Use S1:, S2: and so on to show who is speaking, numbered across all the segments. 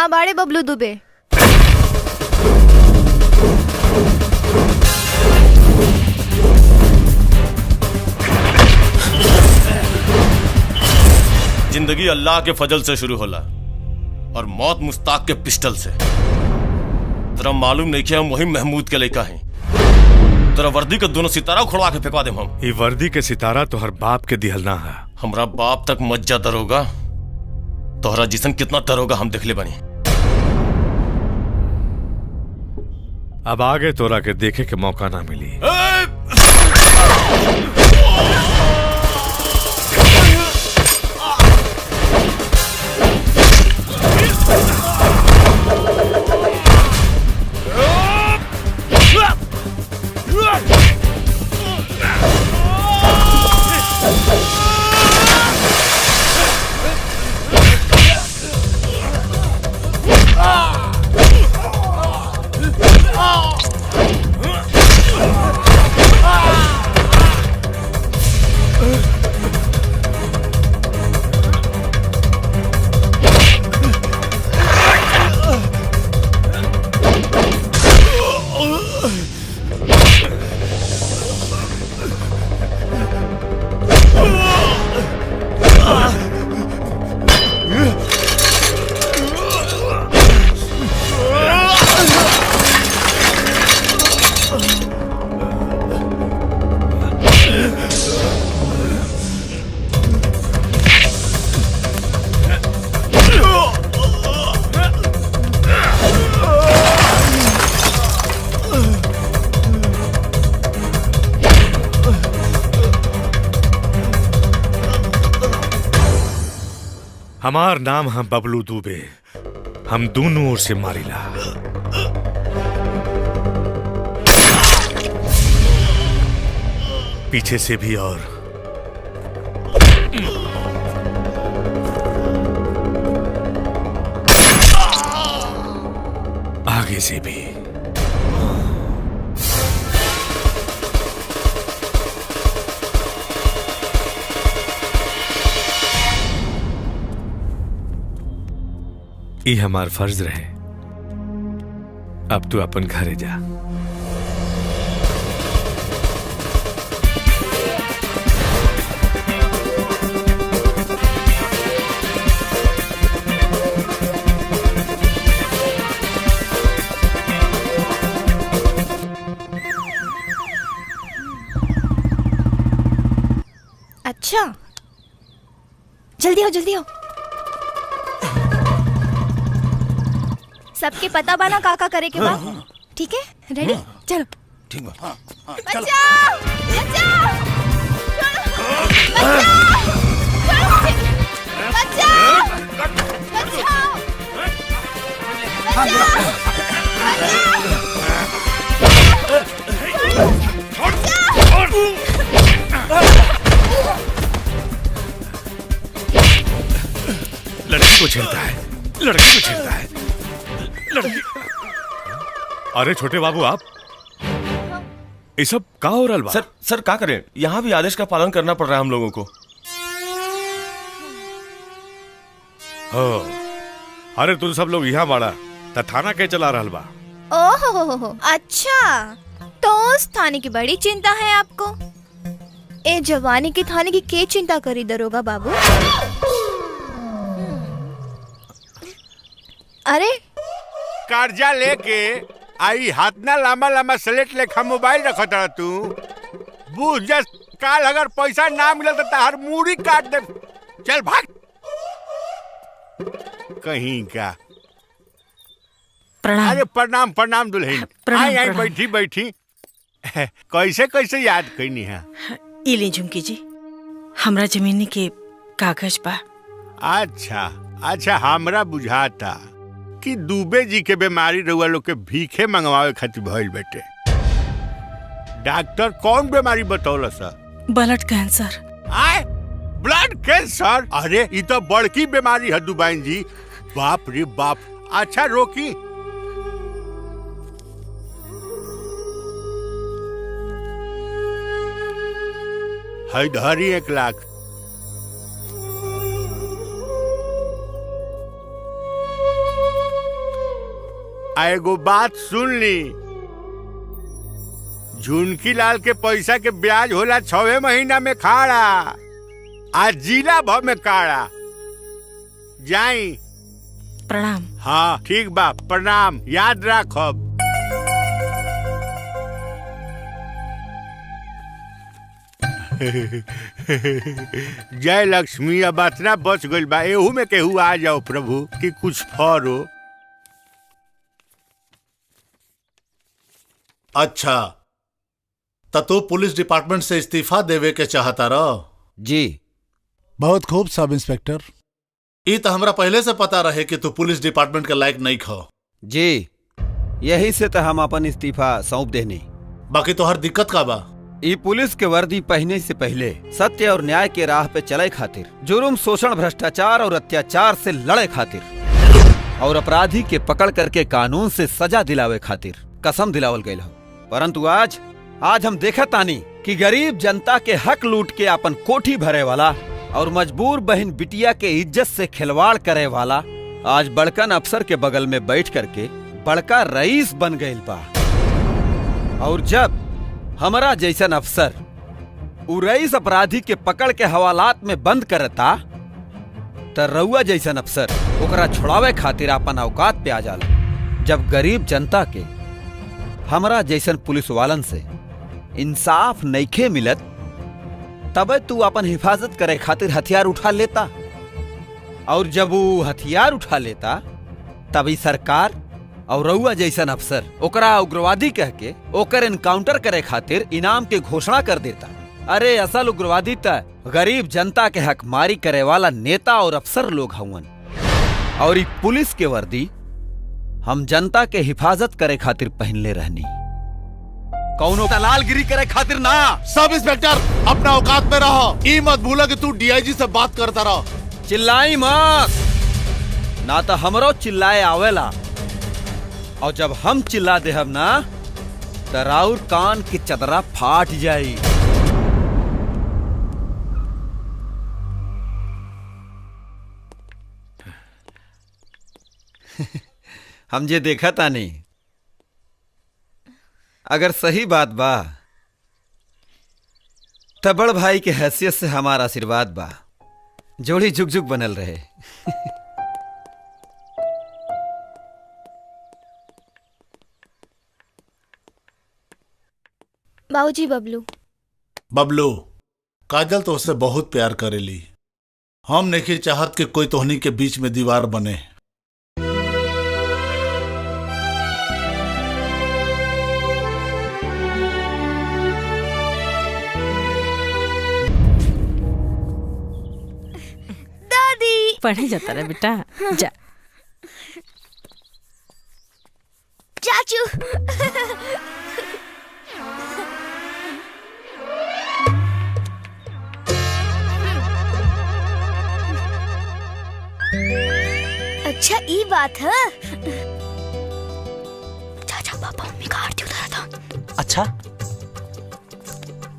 S1: कहाँ बाड़े बबलू दुबे?
S2: जिंदगी अल्लाह के फजल से शुरू होला और मौत मुस्ताक के पिस्टल से। तेरा मालूम नहीं क्या मुहिम महमूद के लेका है। तेरा वर्दी के दोनों सितारा उखड़वा के फेंकवा दे हम।
S3: ये वर्दी के सितारा तो हर बाप के दिहल ना है।
S2: हमरा बाप तक मज्जा दरोगा तोहरा जिसन कितना दरोगा हम देखले बनी।
S3: अब आगे तोरा के देखे के मौका ना मिली। हमार नाम है बबलू दुबे। हम दोनों ओर से मारिला। पीछे से भी और आगे से भी। ये हमार फर्ज रहे। अब तू अपन घरे जा।
S1: अच्छा, जल्दी आओ जल्दी आओ। सबके पता बना काका करे के बाद। ठीक है, रेडी? चलो।
S2: ठीक बा।
S1: बचाओ! बचाओ! बचाओ! बचाओ!
S3: लड़की को छेड़ता है, लड़की को छेड़ता है, लड़की। अरे छोटे बाबू, आप ये सब का हो रहा बा?
S2: सर क्या करें, यहाँ भी आदेश का पालन करना पड़ रहा है हम लोगों को।
S3: हो, अरे तुम सब लोग यहाँ बाड़ा त थाना के चला रहा बा?
S1: ओहो, अच्छा, तो उस थाने की बड़ी चिंता है आपको। ए जवानी के थाने की क्या चिंता करी दरोगा बाबू? अरे
S4: कर्जा लेके आई हाथ ना लामा लामा स्लेट लेखा मोबाइल रखत रह तू। बुझ जा, काल अगर पैसा ना मिलल तो तार मूड़ी काट दे। चल भाग। कहीं का।
S5: प्रणाम।
S4: अरे प्रणाम प्रणाम दुल्हन। आई आई बैठी बैठी। कैसे कैसे याद करनी है?
S5: इली झुमकी जी, हमरा जमीनी के कागज बा।
S4: अच्छा अच्छा, हमरा बुझाता कि दुबे जी के बीमारी रहुआ लोग के भीखे मंगवावे खातिर भइल बेटे। डॉक्टर कौन बीमारी बतौल सर?
S5: Blood cancer.
S4: आए ब्लड कैंसर? अरे ये तो बड़की बीमारी है दुबाइन जी। बाप रे बाप। अच्छा रोकी। है धरी 1 लाख। एगो बात सुन ली, झुनकी लाल के पैसा के ब्याज होला 6 महीना में खाड़ा, आज जिला भर में काड़ा। जाई।
S5: प्रणाम।
S4: हाँ ठीक बा, प्रणाम, याद रखब। जय लक्ष्मी, अब इतना बच गइल बा, एहू में केहू आ जाओ प्रभु कि कुछ फरो।
S6: अच्छा, तू पुलिस डिपार्टमेंट से इस्तीफा देवे के चाहता रह?
S7: जी बहुत खूब सब इंस्पेक्टर।
S6: ई तो हमरा पहले से पता रहे कि तू पुलिस डिपार्टमेंट के लायक नहीं खो।
S7: जी यही से तो हम अपन इस्तीफा सौंप देनी।
S6: बाकी तो हर दिक्कत का बा?
S7: ई पुलिस के वर्दी पहने से पहले सत्य और न्याय के राह पे चले खातिर, जुर्म, शोषण, भ्रष्टाचार और अत्याचार से लड़े खातिर और अपराधी के पकड़ करके कानून से सजा दिलावे खातिर कसम दिलावल गयल हो। परंतु आज हम देखा तानी कि गरीब जनता के हक लूट के अपन कोठी भरे वाला और मजबूर बहन बिटिया के इज्जत से खिलवाड़ करे वाला आज बड़कन अफसर के बगल में बैठ करके बड़का रईस बन गइल बा। और जब हमारा जैसन अफसर उ रईस अपराधी के पकड़ के हवालात में बंद करता, त रउआ जैसन अफसर ओकरा छुड़ावे खातिर अपन औकात पे आ जाला। जब गरीब जनता के हमारा जैसन पुलिस वालन से इंसाफ नइखे मिलत, तब तू अपन हिफाजत करे खातिर हथियार उठा लेता, और जब वो हथियार उठा लेता तभी सरकार और रउआ जैसन अफसर ओकरा उग्रवादी कह के ओकर एनकाउंटर करे खातिर इनाम के घोषणा कर देता। अरे असल उग्रवादी त गरीब जनता के हक मारी करे वाला नेता और अफसर लोग हवन, और ई पुलिस के वर्दी हम जनता के हिफाजत करे खातिर पहनले रहनी, कौनो दलालगिरी करे खातिर ना।
S6: सब इंस्पेक्टर अपना औकात में रहो, ई मत भूला कि तू डीआईजी से बात करता रहो।
S7: चिल्लाई मत, ना तो हमरो चिल्लाए आवेला, और जब हम चिल्ला देहब ना तो राउर कान की चदरा फाट जाई। हम जे देखा तानी, अगर सही बात बा तब बड़ भाई के हैसियत से हमारा आशीर्वाद बा, जोड़ी जुग जुग बनल रहे।
S1: बाबूजी, बबलू।
S6: बबलू, काजल तो उससे बहुत प्यार करेली। हम नहीं चाहत कि कोई तोहनी के बीच में दीवार बने।
S1: दादी
S5: पढ़े जाता रहे बेटा, जा।
S1: चाचू। अच्छा ये बात है। चाचा पापा मम्मी का आरती उतारा था।
S8: अच्छा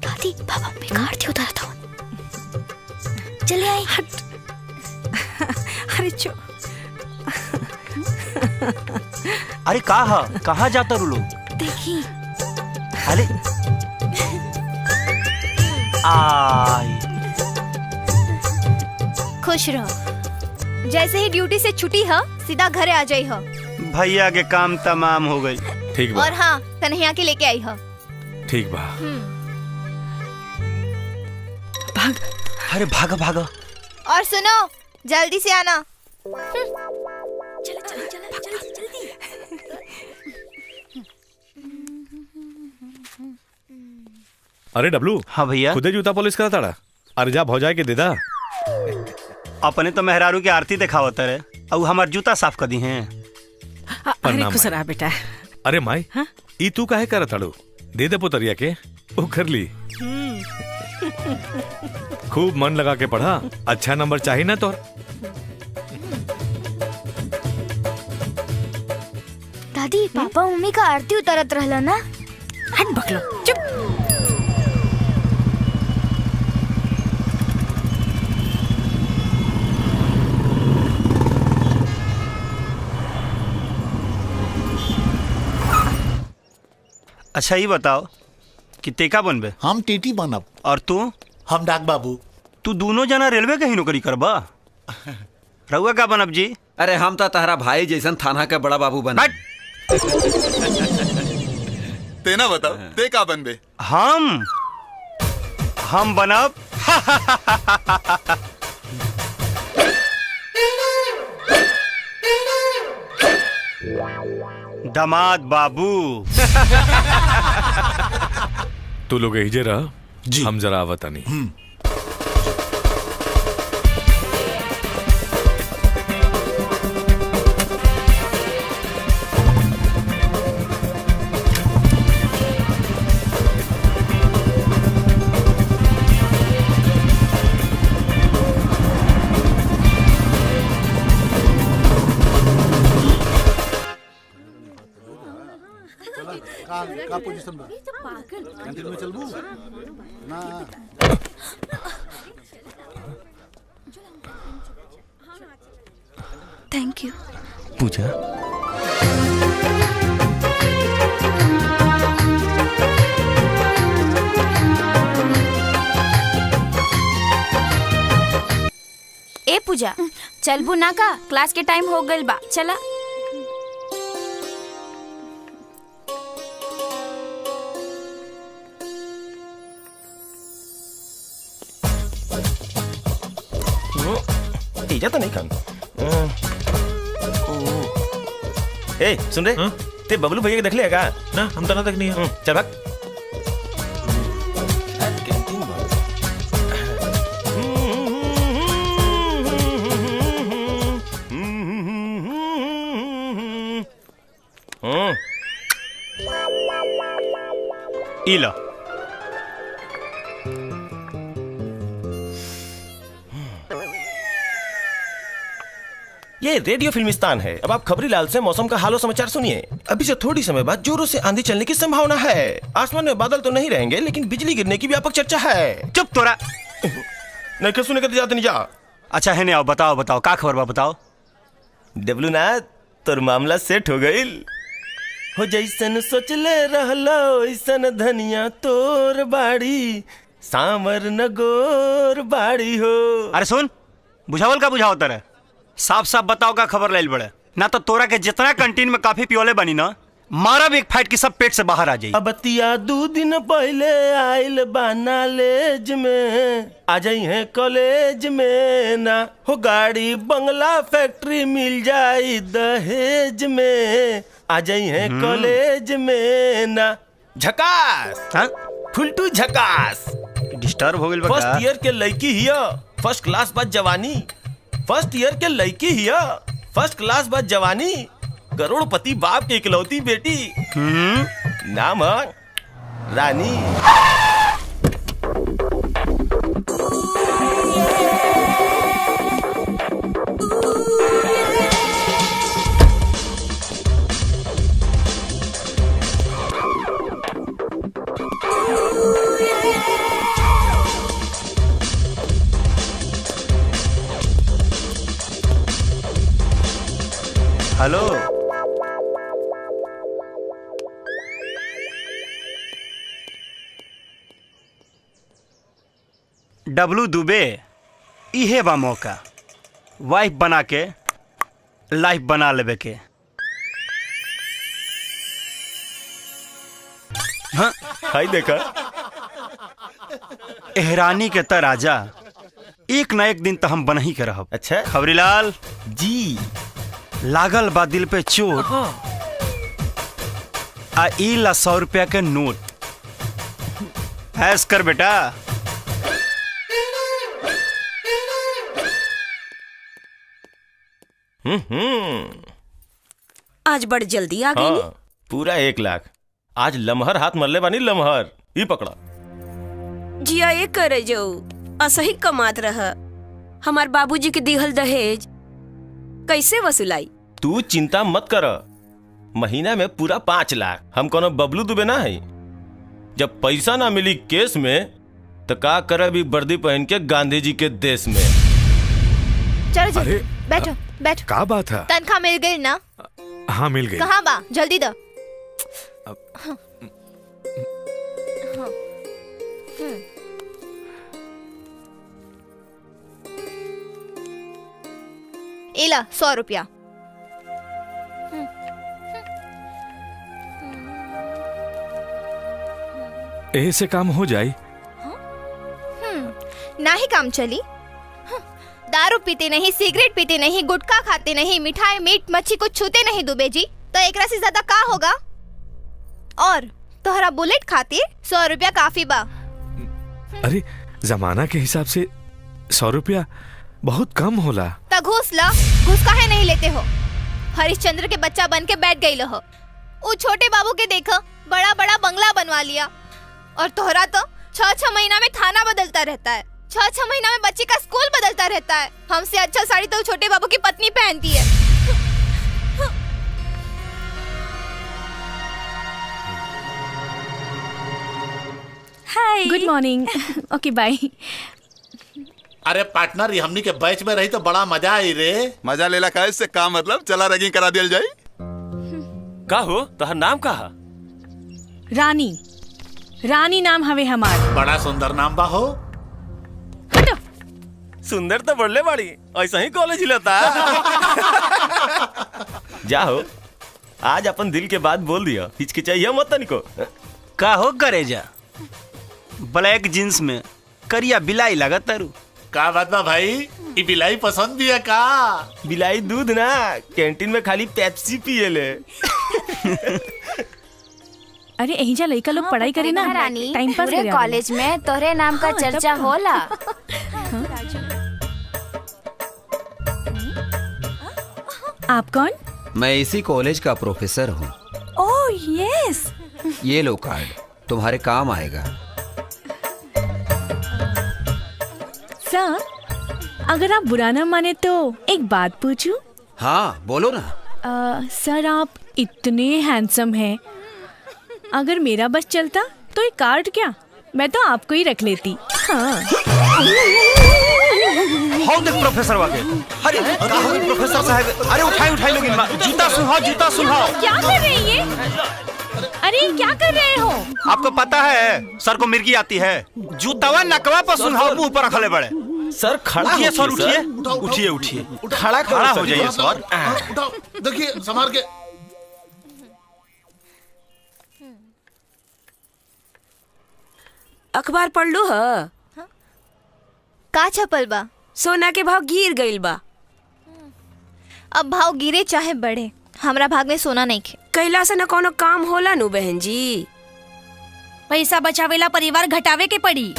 S1: दादी पापा मम्मी का आरती उतारा था। चले आई।
S5: अरे चो,
S8: अरे कहाँ जाता रू लोग?
S1: देखी।
S8: अरे आई,
S1: खुश रहो, जैसे ही ड्यूटी से छुट्टी है सीधा घरे आ जाई हो।
S8: भैया के काम तमाम हो गई।
S3: ठीक बा।
S1: और हाँ, कन्हैया के लेके आई हो।
S3: ठीक बा।
S5: भाग।
S8: अरे भागा भागा।
S1: और सुनो, जल्दी से आना।
S3: अरे डब्लू।
S8: हाँ भैया।
S3: खुदे जूता पॉलिश करा ताड़ा। अरे जा भौजाई के दे दा।
S8: अपने तो मेहरारू के आरती दिखावत रहे और हमार जूता साफ कर दी हैं।
S5: अरे
S3: प्रणाम
S5: खुश
S3: माई।
S5: रहा बेटा।
S3: अरे माई,
S5: हाँ?
S3: ई तू काहे करा ताड़ू? दे दे पुतरिया के, वो कर ली। खूब मन लगा के पढ़ा, अच्छा नंबर चाहिए ना तोर।
S1: दादी पापा मम्मी का आरती उतारत रहला ना।
S5: हट बकलो, चुप।
S8: अच्छा ये बताओ कि तेका बनबे
S6: हम टीटी बनब।
S8: और तू?
S6: हम डाक बाबू।
S8: तू दोनों जना रेलवे के ही नौकरी करबा? रहुआ का बनब जी?
S7: अरे हम तो तहरा भाई जैसन थाना का बड़ा बाबू बना।
S9: तेना बताओ ते का बनबे?
S8: हम बनब दामाद बाबू।
S3: तू लोग यही रहा
S6: जी।
S3: हम जरा आवता नहीं।
S6: का पोजीशन बा? कैंटीन में चलबू ना?
S1: Thank you.
S2: पूजा
S10: ए पूजा चलबू ना का? क्लास के टाइम हो गइल बा, चला।
S2: तेजा तो नहीं खान। ए सुन रे, ते बबलू भैया के देख लिया का?
S3: ना हम तो ना तक नहीं है।
S2: चल भाग।
S8: इला
S2: ये रेडियो फिल्मिस्तान है। अब आप खबरीलाल से मौसम का हाल और समाचार सुनिए। अभी से थोड़ी समय बाद जोरों से आंधी चलने की संभावना है। आसमान में बादल तो नहीं रहेंगे, लेकिन बिजली गिरने की व्यापक चर्चा है।
S8: चुप तोरा।
S2: नहीं क्या सुने के जाते नहीं जा।
S8: अच्छा है नहीं, आओ बताओ का खबर बा बताओ।
S2: डब्लू नाथ तोर मामला सेट हो गईल। हो जैसन सोचले रहलो ऐसन धनिया तोर बाड़ी, सांवर न गोर बाड़ी हो।
S8: अरे सुन, बुझावल का बुझाओ तरह साफ साफ बताओ का खबर लाइल बड़े ना। तो तोरा के जितना कैंटीन में काफी पियोले बनी ना, मारा भी एक फाइट की सब पेट से बाहर आ जाई।
S2: अबतिया 2 दिन पहले आइल बा नॉलेज में, आ जाई है कॉलेज में ना। हो गाड़ी बंगला फैक्ट्री मिल जाई दहेज में, आ जाई है कॉलेज में ना। झकास
S8: हाँ?
S2: फुलटू झकास।
S8: डिस्टर्ब हो गइल बा
S2: फर्स्ट
S8: का?
S2: ईयर के लड़की हिया, फर्स्ट क्लास बात जवानी। फर्स्ट ईयर के लड़की हिया, फर्स्ट क्लास बात जवानी। करोड़पति बाप की इकलौती बेटी, नाम है रानी।
S8: हेलो, डब्लू दुबे, इहे बा मौका वाइफ बना के लाइफ बना लेवे के। हाँ?
S2: हाय देखा,
S8: एहरानी के त राजा एक न एक दिन तो हम बन ही के रहब।
S2: अच्छा
S8: खबरीलाल
S2: जी,
S8: लागल बा दिल पे चोट। आ ई ला 100 रुपया के नोट। ऐस कर बेटा।
S5: आज बड़ जल्दी आ गई।
S2: हाँ, पूरा 1 लाख। आज लमहर हाथ मरले बानी, लमहर। ई पकड़ा।
S5: जिया ये करे जो असही कमात रह। हमार बाबूजी के दिहल दहेज कैसे वसूलाई?
S2: तू चिंता मत कर, महीना में पूरा 5 लाख। हम कोनो बबलू दुबे ना है। जब पैसा ना मिली केस में तो का करे भी वर्दी पहन के गांधी जी के देश में।
S1: चलो जल्दी
S3: अरे,
S1: बैठो बैठो।
S3: का बात है?
S1: तनख्वाह मिल गई ना?
S3: हाँ मिल गई।
S1: कहाँ बा? जल्दी दो। इला 100 रुपया।
S3: ऐसे काम हो जाए?
S1: ना ही काम चली। दारू पीते नहीं, सिगरेट पीते नहीं, गुटखा खाते नहीं, मिठाई मीट मच्छी कुछ छूते नहीं दुबे जी, तो एकरा से ज्यादा का होगा? और तोहरा बुलेट खातिर 100 रुपया काफी बा।
S3: अरे जमाना के हिसाब से 100 रुपया बहुत कम होला।
S1: ता घूस ला, घूस काहे नहीं लेते हो? हरिश्चंद्र के बच्चा बन के बैठ गई हो। वो छोटे बाबू के देखो, बड़ा बड़ा बंगला बनवा लिया, और तोहरा तो 6-6 महीना में थाना बदलता रहता है, 6-6 महीना में बच्चे का स्कूल बदलता रहता है। हमसे अच्छा साड़ी तो छोटे बाबू की पत्नी पहनती है।
S10: Hi,
S5: good morning. Okay bye.
S6: अरे पार्टनर, ये हमनी के बैच में रही तो बड़ा मजा आई रे।
S9: मजा लेला का इससे का मतलब, चला रैगिंग करा दिया जाए।
S2: का हो तोहर नाम का?
S5: रानी, रानी नाम हवे हमार।
S6: बड़ा सुंदर नाम बा हो।
S2: सुंदर तो बढ़ले बाड़ी, ऐसा ही कॉलेज लेता। जा हो, आज अपन दिल के बात बोल दिया, हिचकिचाइए मत तनिको।
S8: का हो करे जा, ब्लैक जींस में करिया बिलाई लागत तारू।
S6: का बात बा भाई, ये बिलाई पसंद भी है का?
S2: बिलाई दूध ना, कैंटीन में खाली पेप्सी पिए ले।
S5: अरे एहिजा लइका लोग पढ़ाई करे ना,
S10: रानी,
S5: टाइम पास
S10: पूरे
S5: करे।
S10: कॉलेज में तोरे नाम का चर्चा होला।
S5: आप कौन?
S7: मैं इसी कॉलेज का प्रोफेसर हूँ।
S5: Oh yes.
S7: ये लो कार्ड, तुम्हारे काम आएगा।
S5: सर, अगर आप बुरा ना माने तो एक बात पूछूं?
S7: हाँ बोलो ना।
S5: सर, आप इतने हैंडसम हैं, अगर मेरा बस चलता तो ये कार्ड क्या, मैं तो आपको ही रख लेती। हाँ।
S8: हाउ देख प्रोफेसर वाके। अरे का हो प्रोफेसर साहब, अरे उठाई लोग इनका जूता सुलझाओ।
S5: क्या कर रहे हैं ये? अरे क्या कर रहे हो?
S8: आपको पता है सर को मिर्गी आती है, जूतावा नकवा पर सुलझाओ, मुंह पर रखले बड़े।
S2: सर खड़ा
S8: उठिए सर,
S2: उठिए।
S8: उठिए।
S2: खड़ा
S8: हो जाइए सर।
S6: उठाओ, देखिए संभाल के।
S5: अखबार पढ़ लो। ह
S1: का छपल बा?
S5: सोना के भाव गिर गइल बा।
S1: अब भाव गिरे चाहे बढ़े, हमरा भाग में सोना नहीं खे।
S5: कैला से न कोनो काम होला नु बहन जी। पैसा बचावेला परिवार घटावे के पड़ी,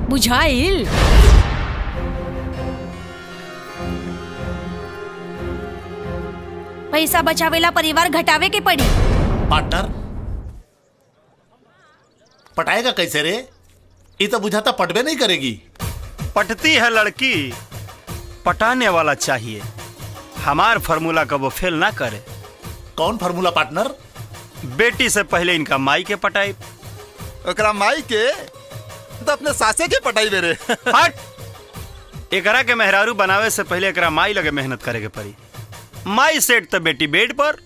S5: बुझाइल? पैसा बचावेला परिवार घटावे के पड़ी।
S6: पार्टनर, पटाएगा कैसे रे? ये तो बुझाता पटबे नहीं करेगी।
S8: पटती है लड़की, पटाने वाला चाहिए। हमार फार्मूला का वो फेल ना करे।
S6: कौन फार्मूला पार्टनर?
S8: बेटी से पहले इनका माई के पटाई।
S9: ओकरा माई के तो अपने सासे के पटाई बेरे।
S8: हट। एकरा के मेहरारू बनावे से पहले एकरा माई लगे मेहनत करे के पड़ी। माई सेट तो बेटी बेड पर।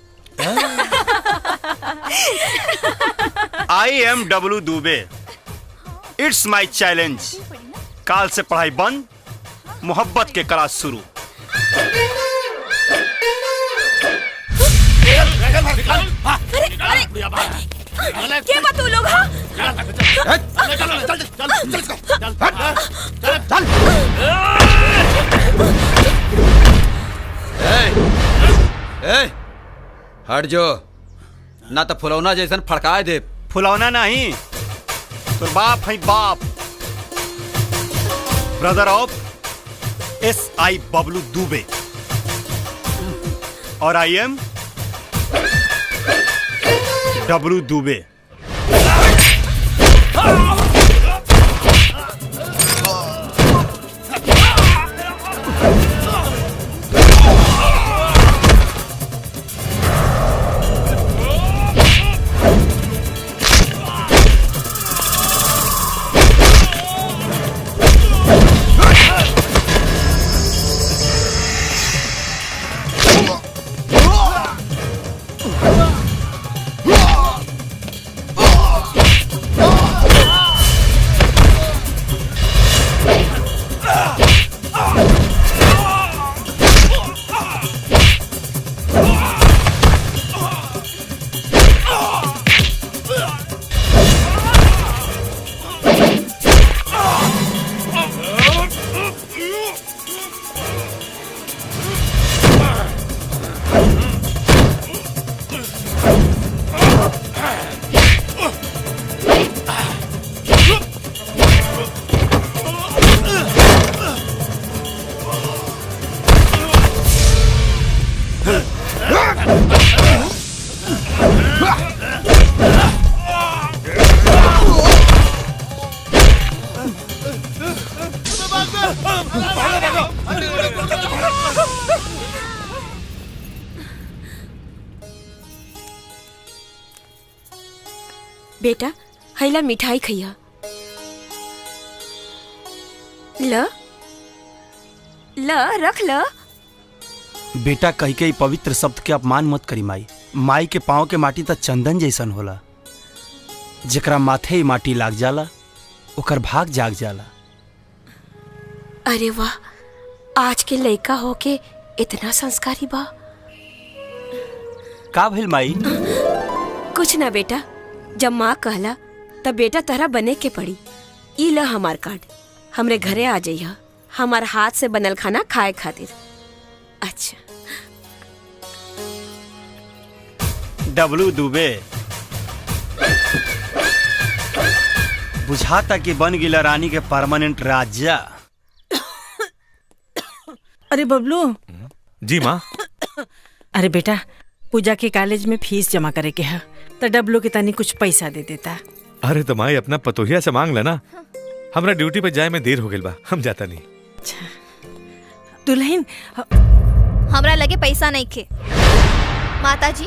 S8: I am W Dubey, it's my challenge. काल से पढ़ाई बंद, मोहब्बत के क्लास शुरू।
S5: क्या बात तू लोग?
S7: हट जो, ना तो फुलौना जैसन फड़काए दे।
S8: फुलौना नहीं, तो बाप है बाप, brother of SI Bablu Dubey, और आई एम डब्लू दुबे।
S5: बेटा हैला मिठाई खैया। ल ल रख ल।
S8: बेटा कही के पवित्र शब्द के अपमान मत करी माई। माई के पाँव के माटी त चंदन जैसन होला, जेकरा माथे ही माटी लाग जाला ओकर भाग जाग जाला।
S5: अरे वाह, आज के लड़का होके इतना संस्कारी बा।
S8: का भइल माई?
S5: कुछ ना बेटा, जब माँ कहला तब बेटा तरह बने के पड़ी। ई ल हमार कार्ड, हमरे घरे आ जाइया हमार हाथ से बनल खाना खाए खातिर। अच्छा
S8: डब्लू दुबे, बुझाता कि बन गिला रानी के परमानेंट राजा।
S11: अरे बबलू।
S3: जी माँ।
S11: अरे बेटा, पूजा के कॉलेज में फीस जमा करे के है, तो डब्लू के तनी कुछ पैसा दे देता।
S3: अरे तो माई अपना पतोहिया से मांग लेना, हमरा ड्यूटी पे जाए में देर हो गइल बा, हम जाता नहीं।
S11: दुल्हन
S1: हमरा लगे पैसा नहीं खे। माता जी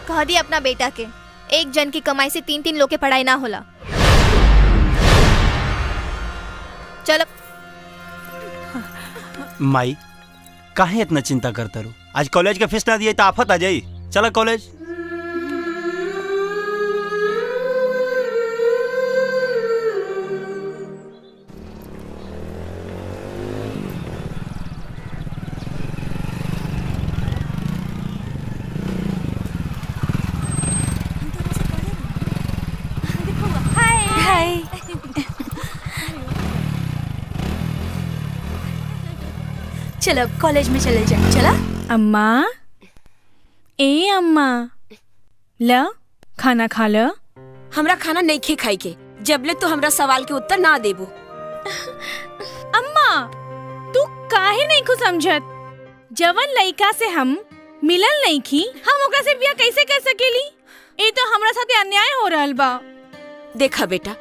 S1: कह दी अपना बेटा के, एक जन की कमाई से 3-3 लोग के पढ़ाई ना होला। चलो
S8: माई काहे इतना चिंता करता रू? आज कॉलेज का फीस ना दिए तो आफत आ जाई। चलो कॉलेज।
S10: चलो कॉलेज में चले जाए। चला
S12: अम्मा, ए अम्मा, ल खाना खा ल।
S5: हमरा खाना नहीं खे खाई के, जबले तो हमरा सवाल के उत्तर ना देबू।
S12: अम्मा तू काहे नहीं को समझत? जवन लड़का से हम मिलल नहीं की, हम ओकरा से बियाह कैसे कर सकेली? ए तो हमरा साथे अन्याय हो रहल बा।
S5: देखा बेटा,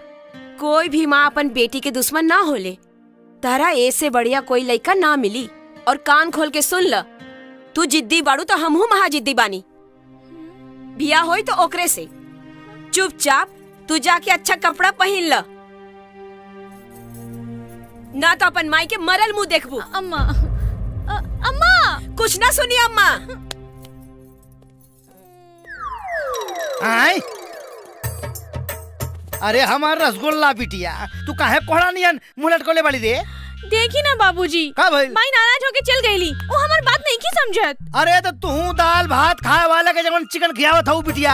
S5: कोई भी माँ अपन बेटी के दुश्मन ना होले। तारा ऐसे बढ़िया कोई लड़का ना मिली। और कान खोल के सुन ल, तू जिद्दी बाड़ू तो हमहू महा जिद्दी बानी। बिया होई तो ओकरे से। चुपचाप तू जाके अच्छा कपड़ा पहन ल, ना तो अपन माई के मरल मुंह देखबू।
S12: अम्मा अम्मा
S5: कुछ ना सुनी अम्मा।
S13: आय अरे हमार रसगुल्ला बिटिया, तू काहे कोहड़ा नियन मुंह लटकोले वाली रे?
S12: देखी ना बाबूजी,
S13: का भइल?
S12: माई नाराज होके चल गईली, वो हमार बात नहीं की समझत।
S13: अरे तो तू दाल भात खाए वाला के जवन चिकन खियावत हूँ बिटिया।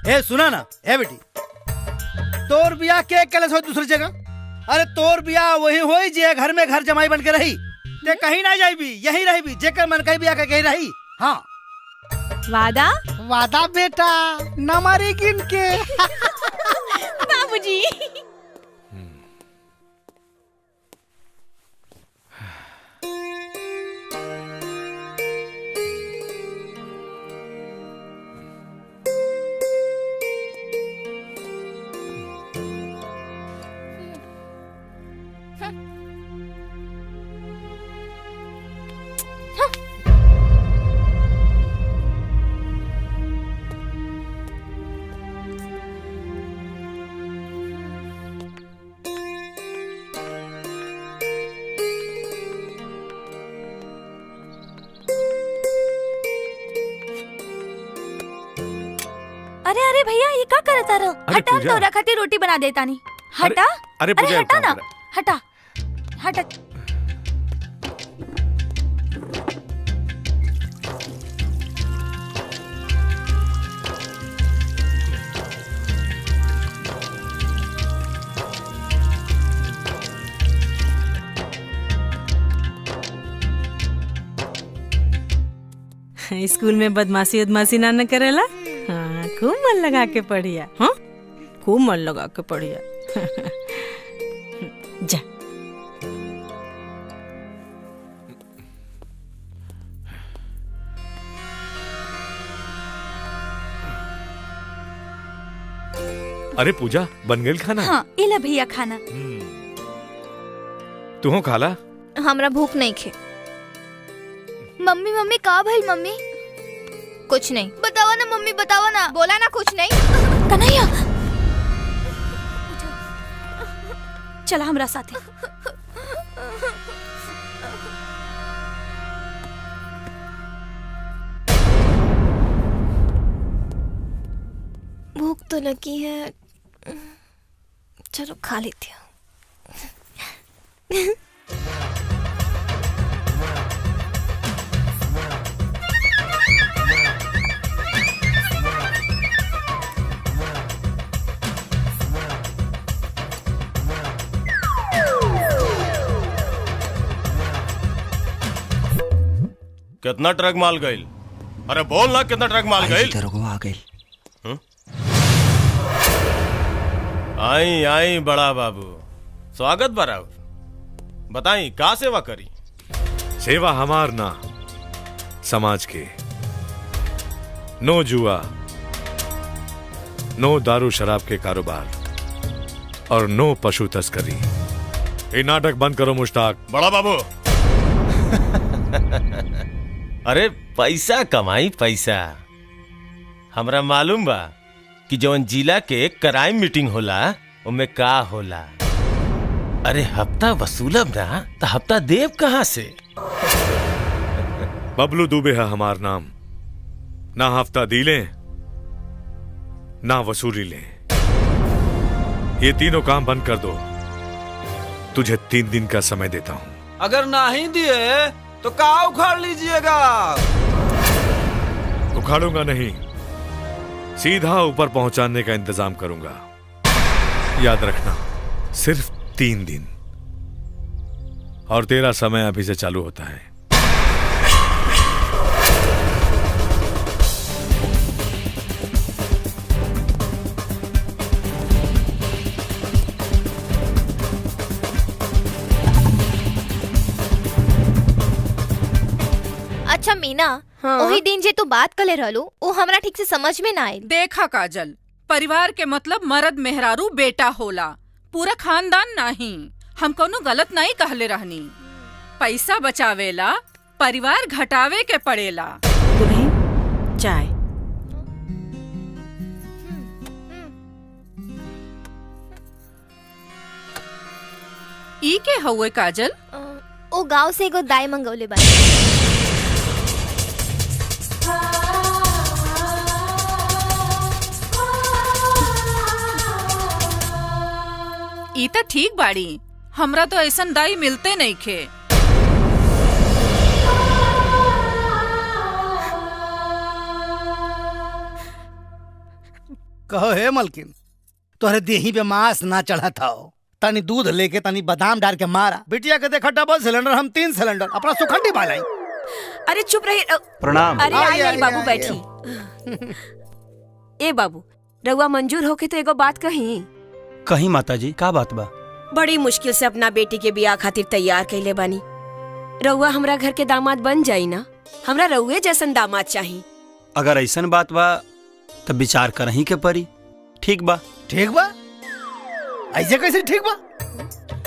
S13: ए सुना ना, ए बेटी, तोर बिया के कलस हो दूसरी जगह? अरे तोर बिया वही होई जे घर में घर जमाई बन के रही। ते कहीं ना जाइबी, यही रही जेकर मन कहीं बिया के कहीं रही। हाँ
S12: वादा
S13: वादा बेटा, न मारी गिन के।
S12: बाबूजी।
S10: अरे अरे भैया, ये का करता रहो? हटा,
S3: पूजा।
S10: तो रखती रोटी बना देता नहीं। हटा।
S3: अरे पूजा,
S10: हटा
S3: एक
S10: ना,
S3: काम कर।
S10: हटा हटा।
S11: स्कूल में बदमाशी उदमाशी ना करेला। हाँ, खूब मन लगा के पढ़िया। हाँ, खूब मन लगा के पढ़िया। जा।
S3: अरे पूजा, बन गई खाना?
S10: हाँ, इला भैया खाना।
S3: तू हो खाला?
S1: हमरा भूख नहीं खे। मम्मी मम्मी का भाई मम्मी? कुछ नहीं। बतावा ना मम्मी, बतावा ना। बोला ना कुछ नहीं।
S10: कन्हैया, चला हमरा साथे।
S1: भूख तो लगी है, चलो खा लेती हूँ।
S2: कितना ट्रक माल गईल? अरे बोल ना, कितना ट्रक माल गईल?
S8: आ गई।
S2: आई आई बड़ा बाबू, स्वागत बराबर। बताई का सेवा करी?
S3: सेवा हमार ना, समाज के। नो जुआ, नो दारू शराब के कारोबार और नो पशु तस्करी। ये नाटक बंद करो मुश्ताक।
S2: बड़ा बाबू अरे पैसा कमाई पैसा। हमरा मालूम बा कि जवन जिला के क्राइम मीटिंग होला उनमें का होला। अरे हफ्ता वसूलब ना तो हफ्ता देव कहाँ से?
S3: बबलू दुबे है हमार नाम। ना हफ्ता दीले ना वसूली ले। ये तीनों काम बंद कर दो। तुझे 3 दिन का समय देता हूं।
S7: अगर नहीं दिए तो का उखाड़ लीजिएगा?
S3: उखाड़ूंगा नहीं, सीधा ऊपर पहुंचाने का इंतजाम करूंगा। याद रखना, सिर्फ 3 दिन। और तेरा समय अभी से चालू होता है।
S1: अच्छा मीना, वही दिन जे तू बात कले रहलू वो हमरा ठीक से समझ में ना आयल।
S14: देखा काजल, परिवार के मतलब मर्द मेहरारू बेटा होला, पूरा खानदान नहीं। हम कोनो गलत नहीं कहले रहनी। पैसा बचावेला परिवार घटावे के पड़ेला।
S11: चाय।
S14: ई के हउए काजल?
S1: ओ गांव से एगो दाई मंगौले बानी।
S14: ई त ठीक बाड़ी, हमरा तो ऐसन दाई मिलते नहीं खे।
S13: कहो हे मलकिन, तोहरे देही पे मांस ना चढ़ा था। तनी दूध लेके तनी बादाम डाल के मारा। बिटिया के देखा डबल सिलेंडर, हम 3 सिलेंडर। अपना सुखंडी बालाई।
S5: अरे चुप रही।
S8: प्रणाम।
S5: अरे आई बाबू बैठी। ए बाबू, रउआ मंजूर होके तो एगो बात कही।
S8: कहीं माताजी, का बात बा?
S5: बड़ी मुश्किल से अपना बेटी के बियाह खातिर तैयार कैले बानी। रउआ हमरा घर के दामाद बन जाई ना। हमरा रउए जैसन दामाद चाहिए।
S8: अगर ऐसन बात बा तब विचार करही के परी। ठीक बा।
S13: ठीक बा? ऐसे कैसे ठीक बा?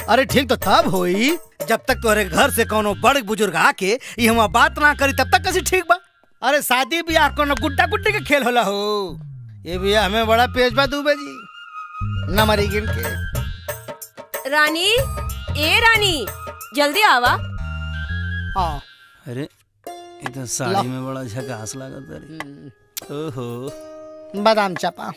S13: अरे ठीक तो तब होई जब तक तोहरे घर से कोनो बड़ बुजुर्ग आके ये हम बात ना करी, तब तक कैसे ठीक बा? अरे शादी बियाह कोनो गुड्डा गुड्डी के खेल होला हो। ये बियाह हमें बड़ा पेश बा दुबे जी। न मरी गिन के।
S5: रानी, ए रानी, जल्दी आवा।
S13: हाँ।
S8: अरे ये तो साड़ी में बड़ा झकास लागत रे। ओहो।
S13: बादाम चापा।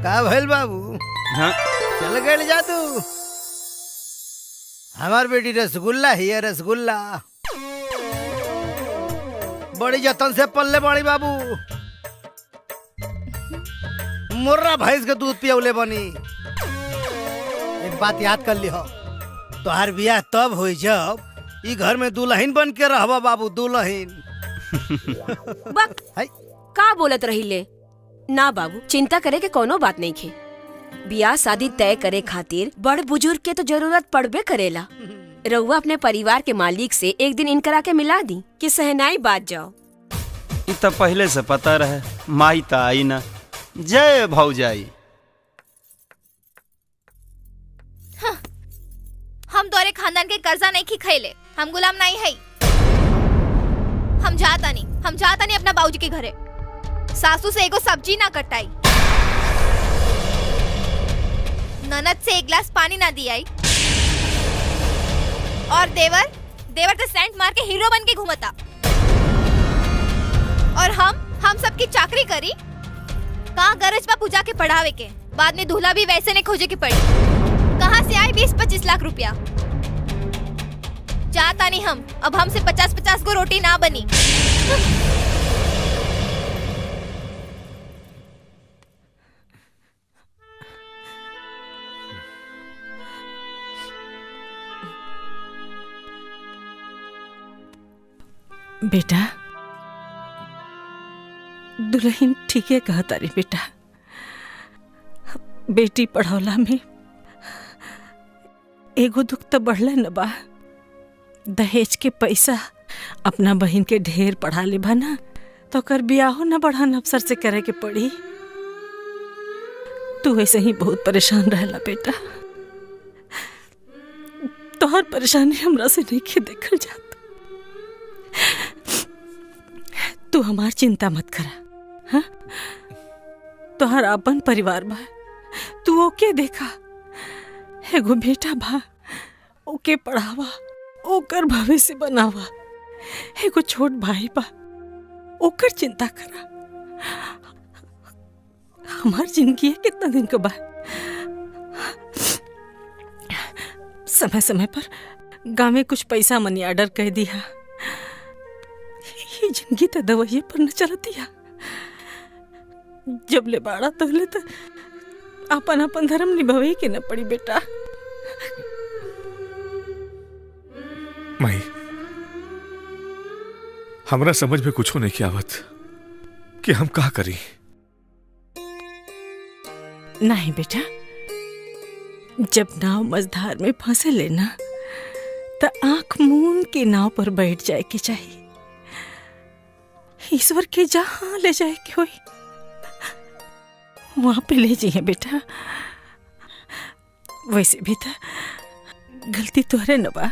S13: का भइल बाबू?
S8: हाँ?
S13: चल गए जादू। हमार बेटी रसगुल्ला ही है, रसगुल्ला। बड़ी जतन से पल्ले बड़ी बाबू। मुर्रा भैंस के दूध पियौले बनी। एक बात याद कर लिहो, तोहार बियाह तब होई जब ई घर में दुल्हन बन के रहबा बाबू, दुल्हन।
S5: बक, का बोलत रही ले? ना बाबू, चिंता करे के कोनो बात नहीं खे। बियाह शादी तय करे खातिर बड़ बुजुर्ग के तो जरूरत पड़बे करेला। रउआ अपने परिवार के मालिक से एक दिन इनकरा के मिला दी कि सहनाई बात जाओ।
S8: ये तो पहले से पता रहे। माई ता आई ना। जय भौजाई।
S1: हाँ, हम तोरे खानदान के कर्जा नहीं खैले। हम गुलाम नहीं है। हम जाता नहीं अपना बाबूजी के घरे। सासू से एगो सब्जी ना कटाई, ननद से एक गिलास पानी ना दियाई, और देवर तो सेंट मार के हीरो बन के घूमता। और हम सबकी चाकरी करी। कहाँ गरज बा पूजा के पढ़ावे के, बाद में दूल्हा भी वैसे ने खोजे की पड़ी। कहाँ से आए 20-25 लाख रुपया? जाता नहीं हम, अब हमसे 50-50 को रोटी ना बनी।
S11: बेटा, दुल्हन ठीक है कहा तारी बेटा। बेटी पढ़ौला में एगो दुख तो बढ़ले न बा। दहेज के पैसा अपना बहन के ढेर पढ़ा ले बा ना, तो कर बियाहो न बढ़ान अफसर से करे के पड़ी। तू ऐसे ही बहुत परेशान रहला बेटा। तोहर परेशानी हमरा से नहीं के देखल जात। तू हमार चिंता मत करा। हाँ? तोहर अपन परिवार बा, तू ओके देखा। एगो बेटा बा, ओके पढ़ावा, ओकर भविष्य बनावा। एगो छोट भाई बा, ओकर चिंता करा। हमार जिंदगी कितना दिन का बा। समय समय पर गाँव में कुछ पैसा मनी ऑर्डर कर दिया। ये जिंदगी तो दवाइये पर न चलती है। जब ले बाड़ा तहले तो अपन अपन धर्म निभावे के न पड़ी बेटा।
S3: माई, हमरा समझ में कुछ नहीं किया आवत कि हम क्या करी।
S11: नहीं बेटा, जब नाव मझधार में फंसे लेना तो आंख मूंद के नाव पर बैठ जाए के चाहिए। ईश्वर के जहां ले जाए के होई वहां पे ले जाइए बेटा। वैसे भी था गलती तोहरे न बा,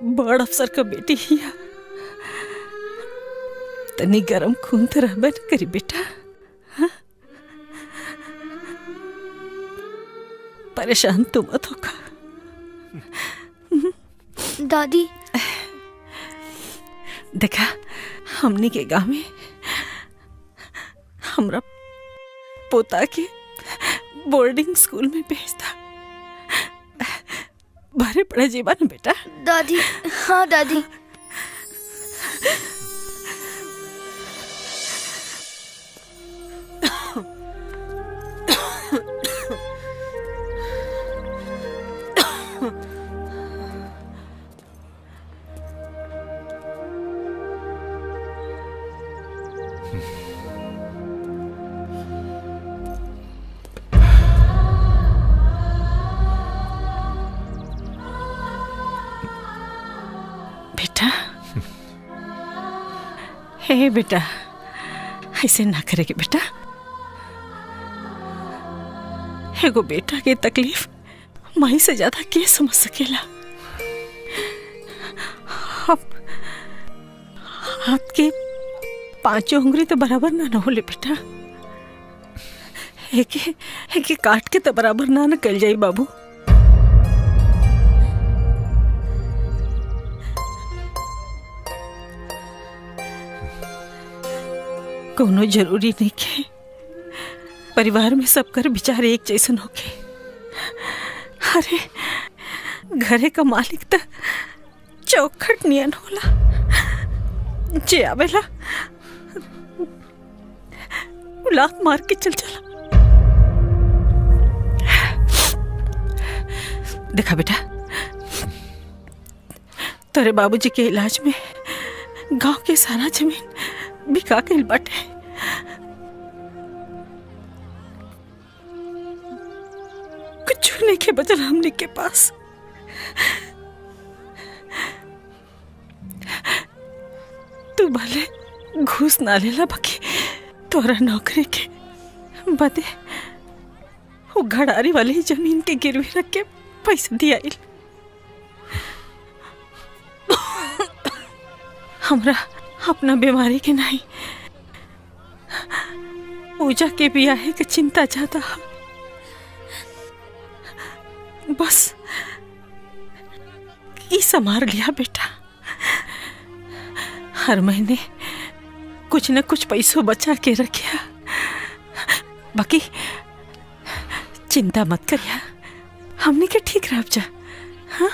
S11: बड़ अफसर का बेटी हिया। तनी गरम खून तो रहबे न करी बेटा। हाँ? परेशान तू मत होगा।
S1: दादी,
S11: देखा हमने के गांव में हमरा पोता के बोर्डिंग स्कूल में भेजता। भरे पड़े जीवा न बेटा।
S1: दादी, हाँ दादी।
S11: हे बेटा, ऐसे ना करेगी बेटा। एगो बेटा के तकलीफ माई से ज्यादा के समझ सकेला। अब हाथ के पांचों उंगली तो बराबर ना होले बेटा। एक काट के तो बराबर ना निकल जाई बाबू। कोनो जरूरी नहीं के परिवार में सबकर विचार एक जैसन होके। अरे घरे का मालिक तो चौखट नियन होला, जे आवेला लात मार के चल चला। देखा बेटा, तेरे बाबूजी के इलाज में गांव के सारा जमीन बिका के बाटे। कुछ नहीं के बचल हमने के पास। तू भले घूस ना लेला, बाकी तोरा नौकरी के बदे वो घड़ारी वाली जमीन के गिरवी रख के पैसा दिया। अपना बीमारी के नहीं, पूजा के बियाहे के चिंता ज्यादा है। बस ई संभार लिया बेटा, हर महीने कुछ न कुछ पैसों बचा के रखिया। बाकी चिंता मत करिया, हमने के ठीक रह जा। हाँ?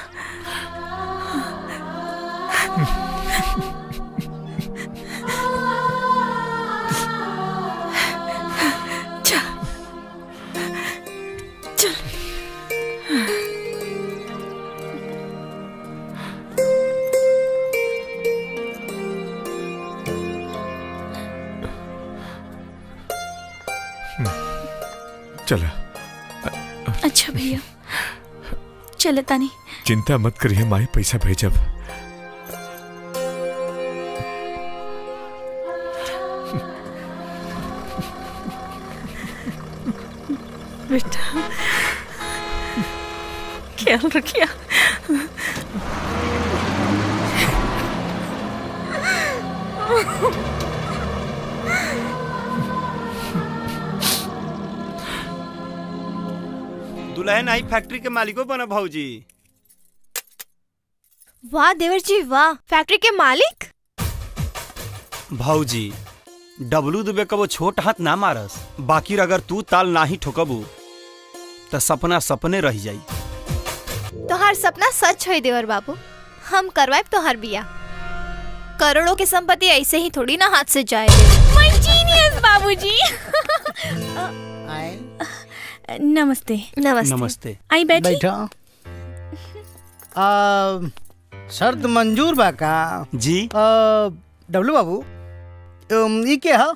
S3: चला।
S10: अच्छा भैया, चले तानी।
S3: चिंता मत करिए माई, पैसा भेजब।
S11: बेटा ख्याल रखिया।
S8: दुल्हन आई फैक्ट्री के मालिकों बना भाऊजी।
S1: वाह देवर जी वाह, फैक्ट्री के मालिक।
S8: भाऊजी डब्लू दुबे कबो छोट हाथ ना मारस, बाकी अगर तू ताल ना ही ठोकबू तो सपना सपने रह जाई।
S1: तोहार सपना सच है देवर बाबू, हम करवाए तोहार बिया। करोड़ों की संपत्ति ऐसे ही थोड़ी ना हाथ से जाए।
S12: माय जीनियस बाबूजी। नमस्ते।
S1: नमस्ते।
S8: नमस्ते।
S12: आई बैठी।
S13: बैठो। शर्त मंजूर बा का?
S8: जी।
S13: डब्लू बाबू ये क्या है?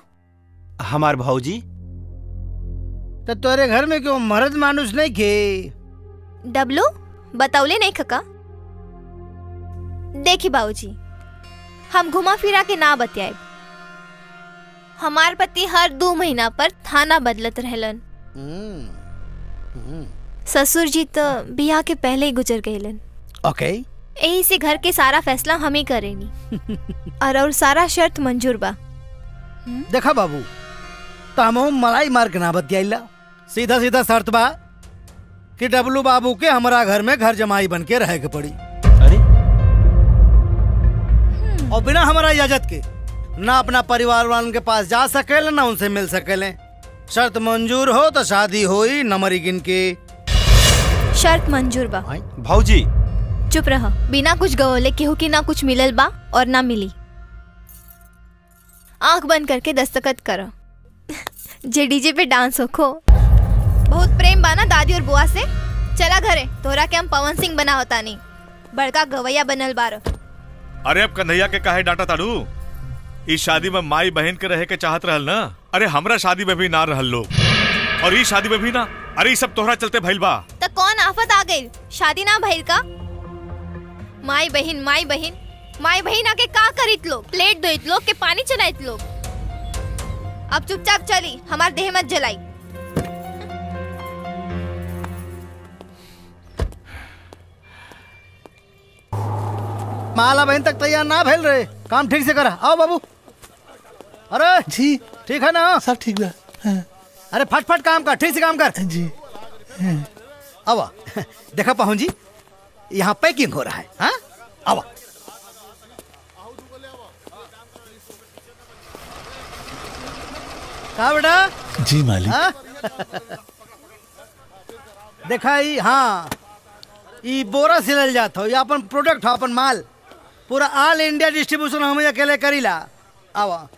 S8: हमार भाऊजी।
S13: तो तोरे घर में क्यों मर्द मानुष नहीं के?
S1: डब्लू बताउले नहीं खका। देखी बाबूजी, हम घुमा फिरा के ना बतियाए। हमार पति हर 2 महीना पर थाना बदलत रहलन। ससुर जी तो बियाह के पहले ही गुजर गईलन।
S13: ओके।
S1: यही से घर के सारा फैसला हम ही करेनी। और सारा शर्त मंजूर बा।
S13: देखा बाबू, तो हम मलाई मार के ना बतियाइला। सीधा सीधा शर्त बा कि डब्लू बाबू के हमारा घर में घर जमाई बन के रहे के पड़ी।
S8: अरे
S13: और बिना हमारा इजाजत के ना अपना परिवार वालों के पास जा सकेले ना उनसे मिल सकेले। शर्त मंजूर हो तो शादी होई, नंबर गिन के।
S1: शर्त मंजूर बा।
S8: भाऊजी
S1: चुप रह, बिना कुछ गवले केहू की ना कुछ मिलल बा और ना मिली। आंख बंद करके दस्तखत करो। जे डीजे पे डांस होखो। बहुत प्रेम बाना दादी और बुआ से। चला घरे, तोरा के हम पवन सिंह बना होता नहीं, बड़का गवैया बनल बारो।
S3: अरे अब कन्हैया के काहे डांटा ताड़ू? इस शादी में माई बहन के रहे के चाहत रहल ना। अरे हमरा शादी में भी ना रहल लोग, और इस शादी में भी ना। अरे सब तोहरा चलते भइल बा।
S1: तो कौन आफत आ गई? शादी ना भइल का? माई बहन माई बहन माई बहन आके का करित लोग? प्लेट धोइत लोग के पानी चलाइत लोग। अब चुपचाप चली, हमार देह मत जलाई।
S13: माला बहन तक तैयार ना भेल रहे, काम ठीक से करा। आओ बाबू। अरे
S6: जी
S13: ठीक है ना?
S6: सब ठीक बा।
S13: अरे फटफट काम कर, ठीक से काम कर।
S6: जी।
S13: अब देखा पहुन जी, यहाँ पैकिंग हो रहा है। हाँ अब कहा बेटा?
S6: जी मालिक।
S13: देखा ही, हाँ ये बोरा सिलल जात हो, ये अपन प्रोडक्ट हो, अपन माल पूरा ऑल इंडिया डिस्ट्रीब्यूशन हम अकेले करीला। अब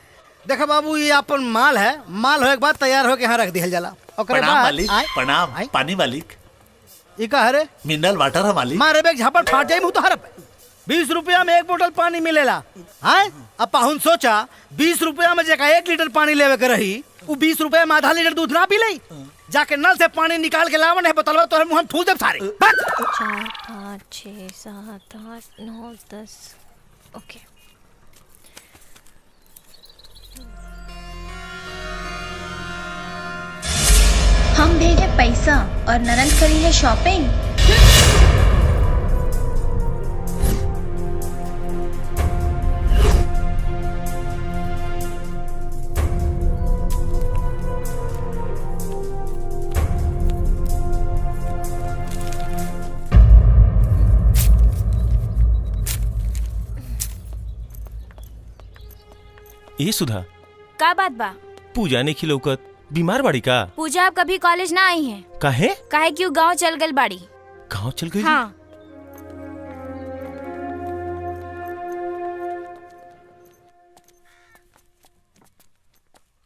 S13: देखा बाबू, ये अपन माल है, माल हो एक बार तैयार हो के यहाँ रख दिया जाला।
S6: प्रणाम मालिक। प्रणाम। पानी मालिक।
S13: ये का है रे?
S6: मिनरल वाटर है मालिक।
S13: मारे बेग झापड़ फाट जाए मुँह तो हरप। 20 रुपया में 1 बोतल पानी मिलेला। हाँ अब पाहुन सोचा 20 रुपया में जगह 1 लीटर पानी लेवे के रही, वो 20 रुपया में आधा लीटर दूध ना पी ले। जाके नल से पानी निकाल के लावन है, बतलवा तो हम ठूस जब सारे।
S1: 4 5 6 7 8 9 10। ओके।
S10: हम भेजे पैसा और ननद करी है शॉपिंग।
S15: ए सुधा,
S10: का बात बा?
S15: पूजा ने खिलौकत बीमार बाड़ी का?
S10: पूजा अब कभी कॉलेज ना आई है।
S15: काहे?
S10: काहे क्यों गांव चल गल बाड़ी।
S15: गांव चल गई?
S10: हाँ।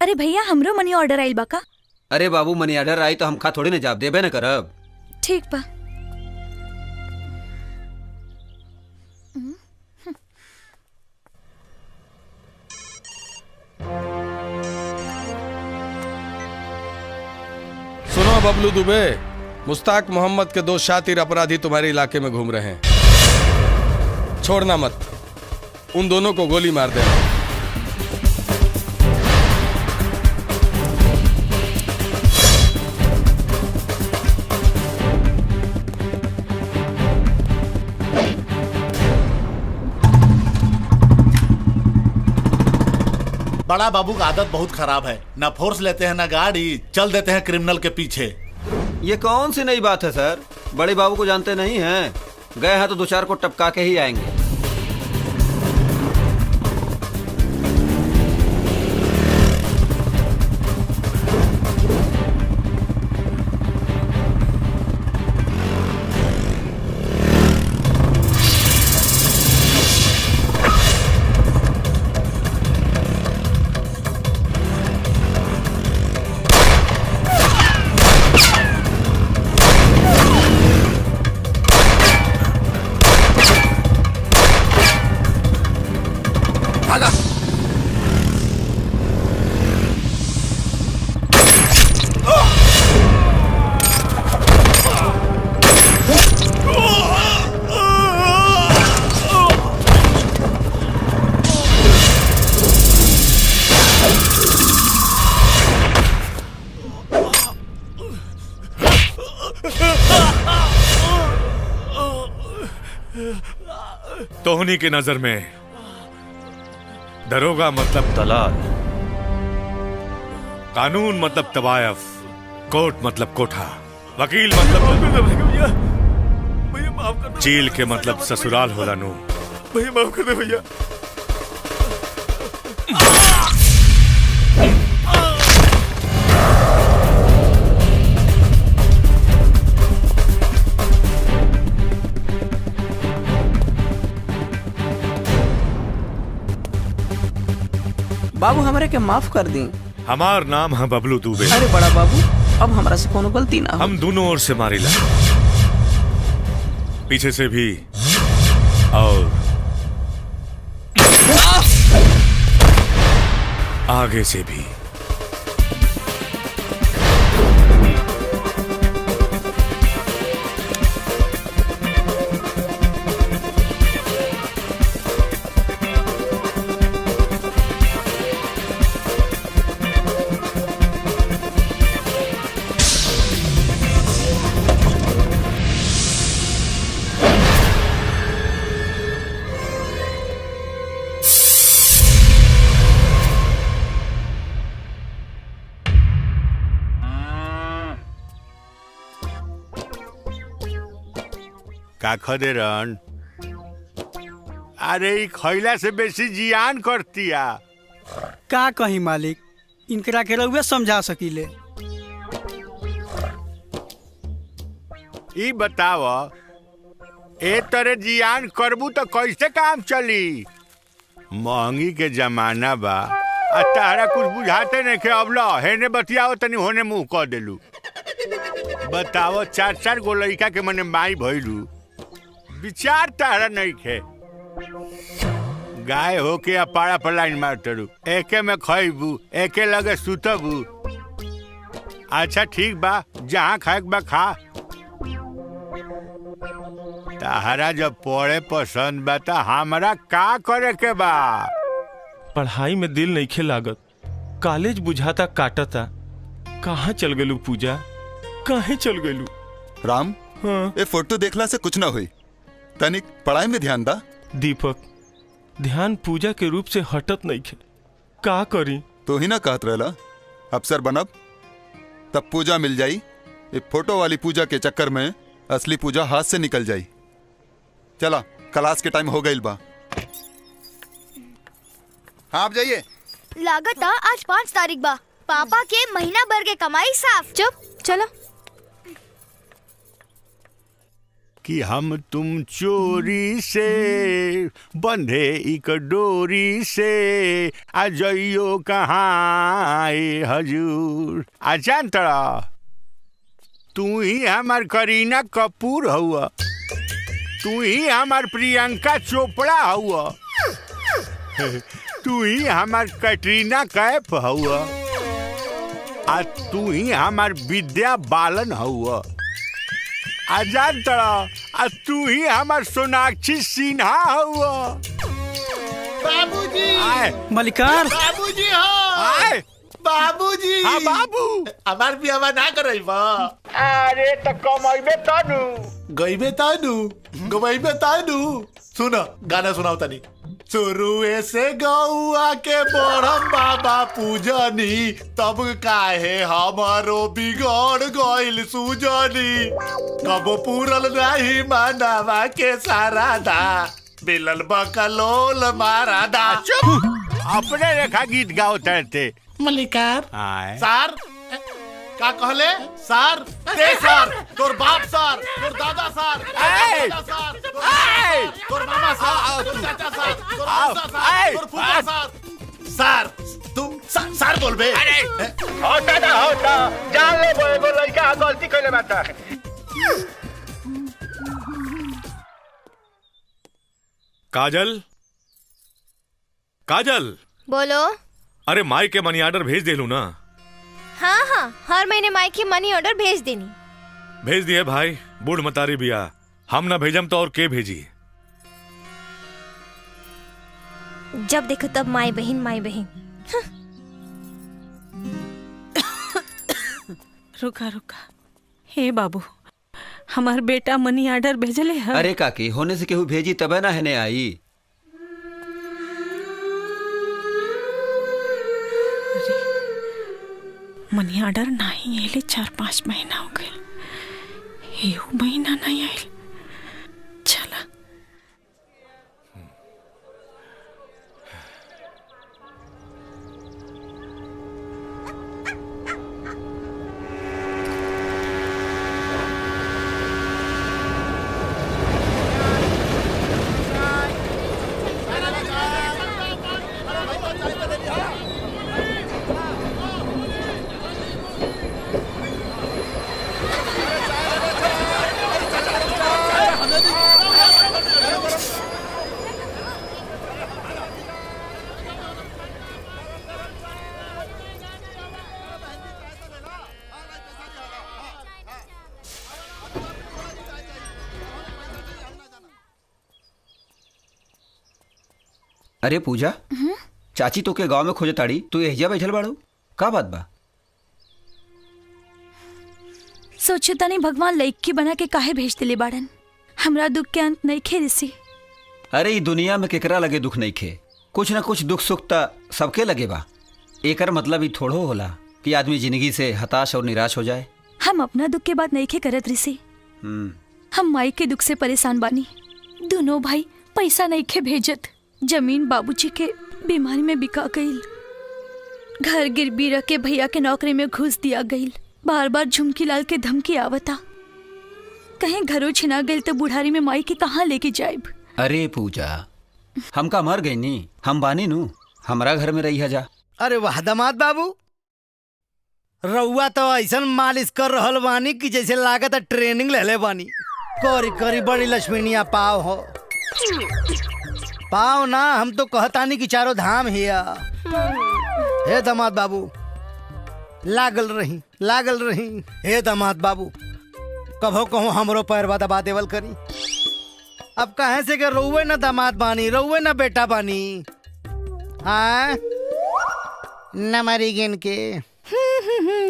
S16: अरे भैया हमरो मनी ऑर्डर आइल बा का?
S7: अरे बाबू मनी ऑर्डर आई तो हम खा थोड़ी न जाब देबे न करब।
S16: ठीक बा।
S17: सुनो बबलू दुबे, मुस्ताक मोहम्मद के 2 शातिर अपराधी तुम्हारे इलाके में घूम रहे हैं। छोड़ना मत, उन दोनों को गोली मार देना।
S6: बड़ा बाबू का आदत बहुत खराब है, ना फोर्स लेते हैं ना गाड़ी, चल देते हैं क्रिमिनल के पीछे।
S7: ये कौन सी नई बात है सर? बड़े बाबू को जानते नहीं हैं? गए हैं तो 2-4 को टपका के ही आएंगे।
S3: तोहनी की नजर में दरोगा मतलब दलाल, कानून मतलब तवायफ, कोर्ट मतलब कोठा, वकील मतलब जेल के मतलब ससुराल होला नु।
S2: भैया माफ कर दे भैया।
S18: बाबू हमरे के माफ कर दी।
S3: हमार नाम है बबलू दुबे।
S18: अरे बड़ा बाबू, अब हमरा से कोनो गलती ना हो।
S3: हम दोनों ओर से मारिला, पीछे से भी और आगे से भी।
S4: का खदे रन? अरे ई खैला से बेसी जियान करतिया।
S8: का कहीं मालिक, इनकरा के रउवे समझा सकीले।
S4: ई बताव, ए तरे जियान करबू तो कैसे काम चली? महंगी के जमाना बा, आ तारा कुछ बुझाते नहीं के अब लो हेने बतियाओ तनी होने मुंह कह देलू। बताओ 4-4 गो लड़का के मने माई भइलू, विचार तारा नहीं खे। गाय हो के अपाड़ा पर लाइन मारतरू, एके में खइबू, एके लगे सुतबू। अच्छा ठीक बा, जहाँ खाए बा खा। तारा जब पढ़े पसंद बा त हमरा का करे के बा?
S15: पढ़ाई में दिल नहीं खे लागत, कॉलेज बुझाता काटता। कहाँ चल गेलू पूजा, कहाँ चल गेलू?
S9: राम,
S15: हाँ?
S9: ए फोटो देखला से कुछ ना हुई, तनिक पढ़ाई में ध्यान दा।
S15: दीपक, ध्यान पूजा के रूप से हटत नहीं खे, का करी?
S9: तो ही ना कहत रहला अफसर बनब तब पूजा मिल जाई। ये फोटो वाली पूजा के चक्कर में असली पूजा हाथ से निकल जाई। चला, क्लास के टाइम हो गई बा। हाँ आप जाइए।
S19: लागत आज 5 तारीख बा। पापा के महीना भर के कमाई साफ।
S1: चुप चलो।
S4: कि हम तुम चोरी से बंधे एक डोरी से आ जइयो कहाँ हजूर। आ जान तड़ा तू ही हमार करीना कपूर हुआ, तू ही हमार प्रियंका चोपड़ा हुआ, तू ही हमार कैटरीना कैफ हुआ, आ तू ही हमार विद्या बालन हुआ। आजान तड़ा आ तू ही हमार सोनाक्षी सिन्हा हुआ।
S13: बाबूजी
S8: मलिकार
S6: बाबूजी हो बाबूजी।
S4: हाँ बाबू
S6: हमार बियाह ना करई बा।
S4: अरे तो कमाइबे तानू
S6: गईबे तानू गवाइबे तानू। सुनो गाना सुनाओ तनी। शुरुए से गौआ के बड़म बाबा पूजनी तब काहे हमारो बिगड़ गइल सूजनी। कब पूरल नहीं मानवा के सारा दा बिलल बकलोल मारा दा।
S4: अपने रेखा गीत गाओ तैरते
S6: मलिकार सार का कहले सार ते सार तोर बाप सार तोर दादा सार तोर मामा सार तोर चाचा सार तोर मौसा सार तोर फूफा सार। सार तुम सार बोलबे।
S4: होता ना होता जान ले वो लड़का गलती कइले बाता।
S3: काजल काजल
S1: बोलो।
S3: अरे माई के मनी ऑर्डर भेज देलू ना।
S1: हाँ हाँ, हर महीने माई की मनी ऑर्डर भेज देनी।
S3: भेज दिए भाई, बूढ़ मतारी बिया। हम ना भेजम तो और के भेजी।
S1: जब देखो तब माई बहन माई बहन।
S11: रुका रुका। हे बाबू, हमार बेटा मनी ऑर्डर भेजले है।
S7: अरे काकी, होने से केहू भेजी तबे ना है आई।
S11: मनी ऑर्डर नहीं आइले 4-5 महीना हो गए। एहू महीना नहीं आइल। चला
S7: अरे पूजा, चाची तो के गांव में खोजे ताड़ी, तू एहिजा बैठल बाड़ू, का बात बा?
S16: सोचे तनी भगवान लइकी बना के काहे भेज दिले बाड़न। हमरा दुख के अंत नहीं खे ऋषि।
S7: अरे ई दुनिया में केकरा लगे दुख नहीं खे, कुछ न कुछ दुख सुख ता सबके लगे बा। एकर मतलब ई थोड़ो होला कि आदमी जिंदगी से हताश और निराश हो जाए।
S16: हम अपना दुख के बात नहीं खे करत ऋषि। हम माई के दुख से परेशान बानी। दोनों भाई पैसा नहीं खे भेजत। जमीन बाबूजी के बीमारी में बिका गईल। घर गिरवी रख के भैया के नौकरी में घुस दिया गईल। बार बार झुमकी लाल के धमकी आवता। कहीं घरों छिना गईल तो बुढ़ारी में माई के कहाँ लेके जाइब।
S7: अरे पूजा, हम का मर गई नी, हम बानी नू, हमारा घर में रही जा।
S13: अरे वाह दामाद बाबू, रउआ तो ऐसा मालिश कर रहल बानी कि जैसे लागत ट्रेनिंग ले बानी। कोरी कोरी बड़ी लक्ष्मीनिया पाव हो। पाव ना, हम तो कहतानी कि चारों धाम हिया। हे दामाद बाबू, लागल रही। हे दामाद बाबू, कभो कहो हमरो पैरवा दबा देवल करी। अब कहे से कि रउवे ना दामाद बानी, रउवे ना बेटा बानी। हाँ न मरी गिन के।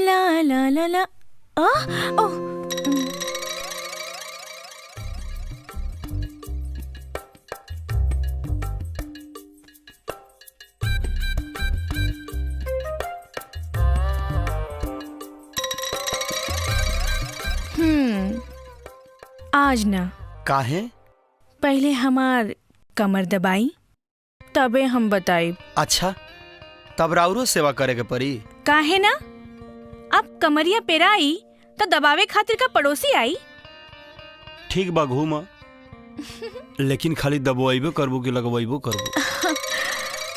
S16: ला ला ला ला। ओ
S12: आज ना
S8: काहे?
S12: पहले हमार कमर दबाई तबे हम बताई।
S8: अच्छा तब राउरो सेवा करे के परी।
S12: काहे ना, अब कमरिया पेराई तो दबावे खातिर का पड़ोसी आई।
S8: ठीक बा घूम, लेकिन खाली दबोइबो करबो कि लगवाइबो करबो?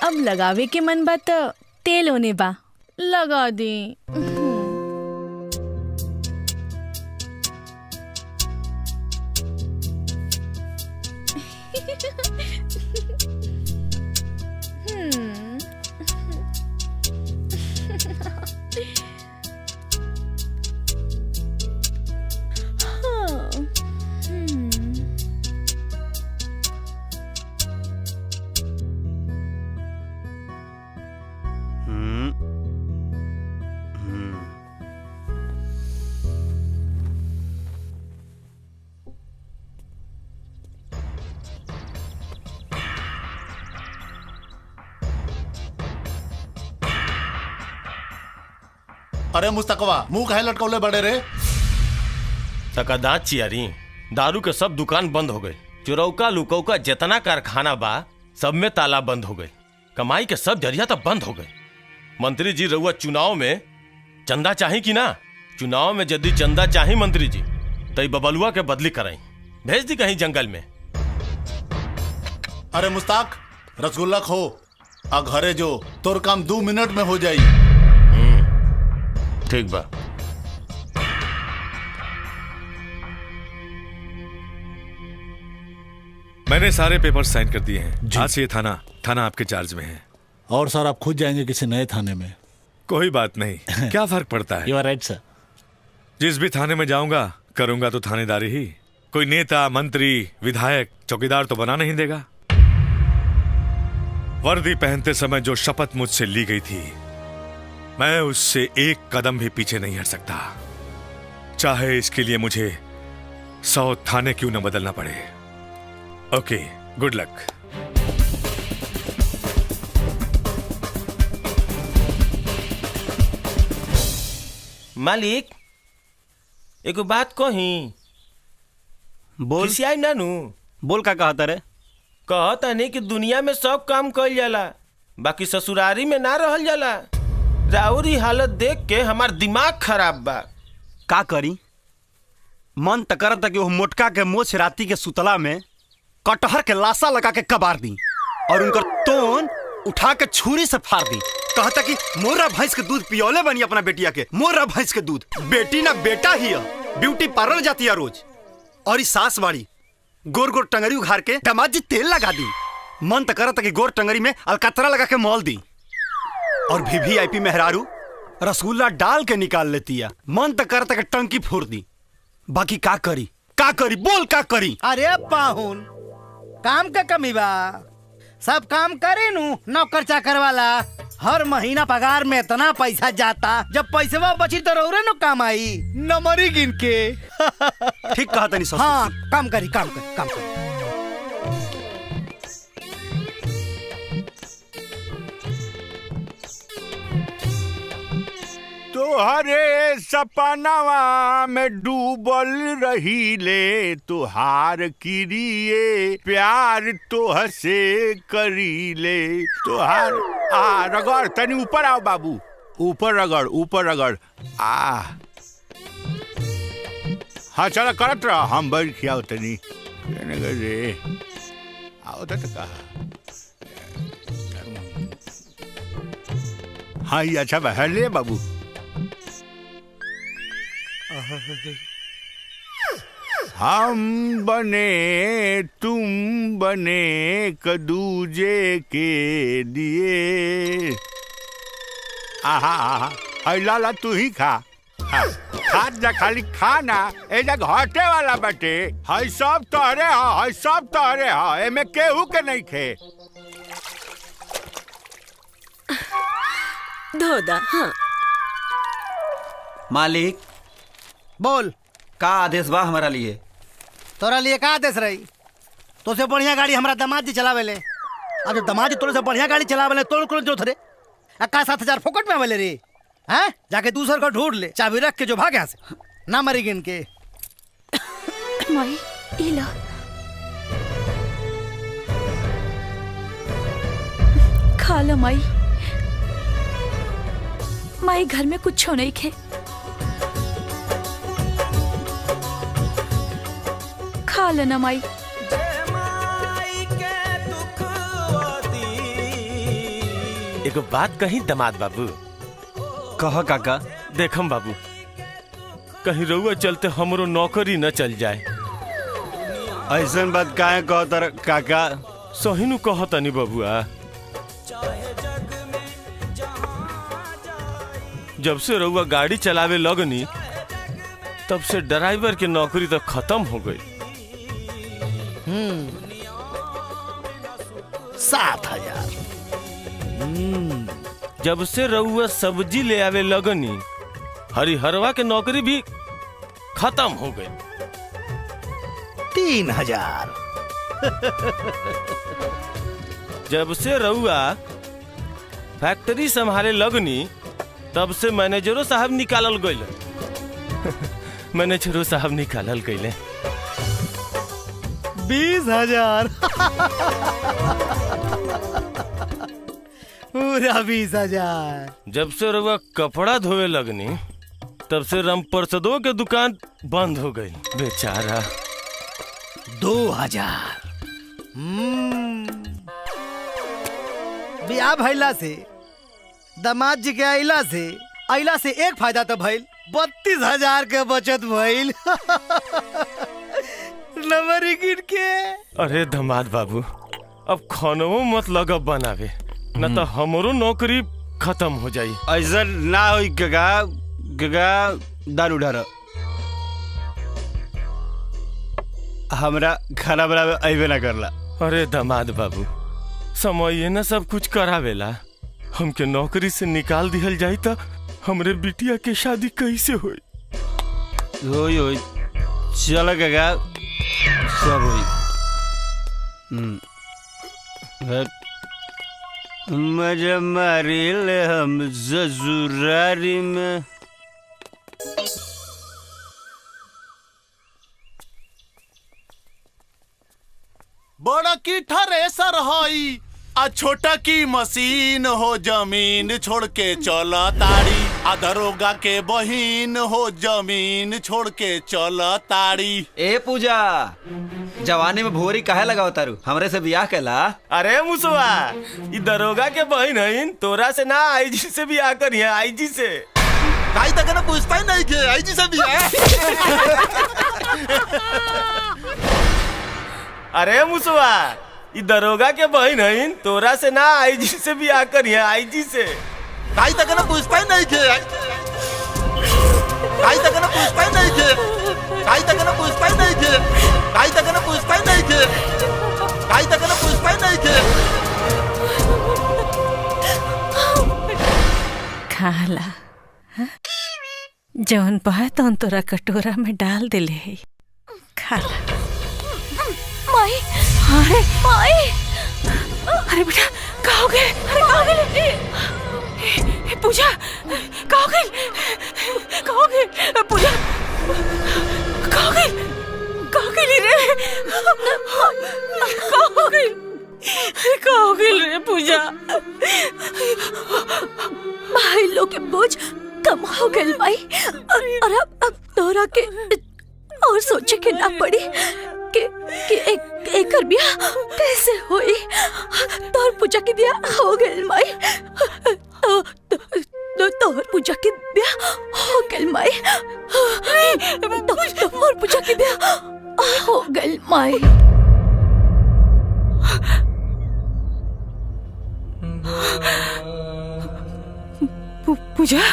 S12: अब लगावे के मन बा तो तेल होने बा, लगा दे।
S6: अरे मुस्तकवा, मुंह काहे लटकौले बड़े रे?
S2: तका दांत चियारी, दारू के सब दुकान बंद हो गए। चुरौका लुकौका जितना कारखाना बा सब में ताला बंद हो गए। कमाई के सब जरिया तो बंद हो गए। मंत्री जी रउआ चुनाव में चंदा चाही कि ना? चुनाव में यदि चंदा चाही मंत्री जी तो बबलुआ के बदली कराई, भेज दी कहीं जंगल में।
S6: अरे मुस्ताक, रसगुल्ला खो आ घरे जो, तोर काम 2 मिनट में हो जाई।
S2: ठीक बा।
S3: मैंने सारे पेपर साइन कर दिए हैं। आज से ये थाना आपके चार्ज में है।
S6: और सर, आप खुद जाएंगे किसी नए थाने में?
S3: कोई बात नहीं, क्या फर्क पड़ता है।
S6: यू आर राइट सर।
S3: जिस भी थाने में जाऊंगा करूंगा तो थानेदारी ही। कोई नेता, मंत्री, विधायक, चौकीदार तो बना नहीं देगा। वर्दी पहनते समय जो शपथ मुझसे ली गई थी, मैं उससे एक कदम भी पीछे नहीं हट सकता, चाहे इसके लिए मुझे 100 थाने क्यों न बदलना पड़े। ओके, गुड लक।
S15: मालिक, एगो बात कही।
S8: बोल।
S15: खिसियाई नानू।
S8: बोल, का कहता रे?
S15: कहता नहीं कि दुनिया में सब काम कइल जाला, बाकी ससुरारी में ना रहल जाला। राउरी हालत देख के हमार दिमाग खराब बा।
S8: का करी? मन त करता कि वो मोटका के मोछ राती के सुतला में कटहर के लाशा लगा के कबार दी और उनकर तोन उठा के छुरी से फाड़ दी। कहता कि मोरा भैंस के दूध पियोले बनी अपना बेटिया के। मोरा भैंस के दूध, बेटी ना बेटा ही है। ब्यूटी पार्लर जाती है रोज, और इस सास बाड़ी गोर गोर टंगरी उघार के दामाद जी तेल लगा दी। मन त करता कि गोर टंगरी में अलकतरा लगा के मॉल दी। और VVIP मेहरारू रसगुल्ला डाल के निकाल लेती है। मन तो करता कि टंकी फोड़ दी। बाकी का करी? बोल, का करी?
S13: अरे पाहुन, काम का कमी बा? सब काम करे नु नौकर चाकर वाला। हर महीना पगार में इतना पैसा जाता, जब पैसा बची तो रौरे नु काम आई, नमरी गिन के।
S8: ठीक कहा तनी।
S13: हाँ, काम करी।
S4: तोहरे सपनावा में डूबल रही ले, तुहार किरिए प्यार तोह से करी ले। तुहार रगड़, तनी ऊपर आओ बाबू, ऊपर रगड़। हाँ चला करत रहा, हम बैठ खियाओ तनी रे। आओ तो कहा। हाँ ये अच्छा बहर ले बाबू। हम बने तुम बने कदूजे के दिए। लाला तू ही खा। खाद जा, खाली खाना एजा घाटे वाला बटे। हई सब तोहरे हा, एमे केहू के नहीं खे।
S5: धोदा। हाँ
S7: मालिक,
S13: बोल।
S7: का आदेश बा हमारा लिए?
S13: तोरा लिए का आदेश रही? तो से बढ़िया गाड़ी हमारा दामाद जी चलावेले। अब जब दामाद जी तोरे से बढ़िया गाड़ी चलावेले तो जो थरे का 7,000 फोकट में आवेले रे। हैं? जाके दूसर को ढूंढ ले, चाबी रख के जो भाग यहाँ से, ना मरी गिन के।
S16: माई, इला खा ला माई। माई घर में कुछ नहीं खे। खा लेना माई।
S15: एगो बात कही दमाद बाबू।
S8: कह काका।
S15: देखम बाबू, कहीं रउआ चलते हमरो नौकरी न चल जाए।
S8: ऐसन बात काहे कहतर काका?
S15: सही नु कहतनी बबुआ। जब से रउआ गाड़ी चलावे लगनी तब से ड्राइवर की नौकरी तो खत्म हो गई।
S6: 7,000।
S15: जब से रउआ सब्जी ले आवे लगनी हरिहरवा के नौकरी भी खत्म हो गई।
S6: 3,000।
S15: जब से रउआ फैक्ट्री संभाले लगनी तब से मैनेजरो साहब निकालल गइले। मैनेजरो साहब निकालल गइले।
S13: 20,000। पूरा 20,000।
S15: जब से रउआ कपड़ा धोवे लगनी तब से रामप्रसादो के दुकान बंद हो गई बेचारा।
S13: 2,000। बियाह भइला से, दामाद जी के आइला से एक फायदा तो भइल, 32,000 के बचत भइल। नंबर गिन के।
S15: अरे दामाद बाबू, अब खानवो मत लगब बनावे, न तो हमरो नौकरी खत्म हो जाई।
S8: ऐसा ना होई गगा गगा दारू ढार। हमरा खाना बनावे अइबे ना करला।
S15: अरे दामाद बाबू, समय न सब कुछ करावेला। हमके नौकरी से निकाल दिहल जाई तो हमरे बिटिया के शादी कैसे होई?
S8: होई चल गगा, सब होई। मजा मारी ले हम जजुरारी में।
S6: बड़ा की थ्रेसर हई आ छोटा की मशीन हो, जमीन छोड़ के चला ताड़ी। आ दरोगा के बहिन हो, जमीन छोड़ के चला ताड़ी।
S7: ए पूजा, जवानी में भोरी काहे लगाओ तारू? हमरे से बियाह केला?
S15: अरे मुसवा, ई दरोगा के बहिन हईन, तोरा से ना आईजी से बियाह करिए। आईजी से
S6: काई तक ना पूछता ही नहीं के आईजी से बियाह।
S15: अरे मुसवा, ई दरोगा के बहिन हईन, तोरा से ना आईजी से बियाह करिए। आईजी से
S6: काई तक ना पूछता ही नहीं के। काई तक ना पूछता ही नहीं के। काई तक ना पूछता ही नहीं के। काई तक ना पूछता ही नहीं के। काई तक ना पूछता ही नहीं के।
S11: खाला जौन पाए तौन तोरा कटोरा में डाल दिले है। खाला।
S16: माई,
S11: अरे
S16: माई,
S11: अरे बेटा कहाँ हो गए? अरे कहाँ हो गए? पूजा कहाँ हो गए? कहाँ हो गए? पूजा कहाँ हो गए? कहाँ हो गई रे? कहाँ हो गई? कहाँ हो गई रे पूजा?
S16: भाई लोग के बोझ कम हो गए माई। और अब तोरा के और सोचे के ना पड़ी कि एक ब्याह कैसे होई। तोर पूजा के ब्याह हो गए माई। तोर पूजा के ब्याह हो गए माई। तोर पूजा के ब्याह हो गए माई।
S11: पूजा
S16: पूजा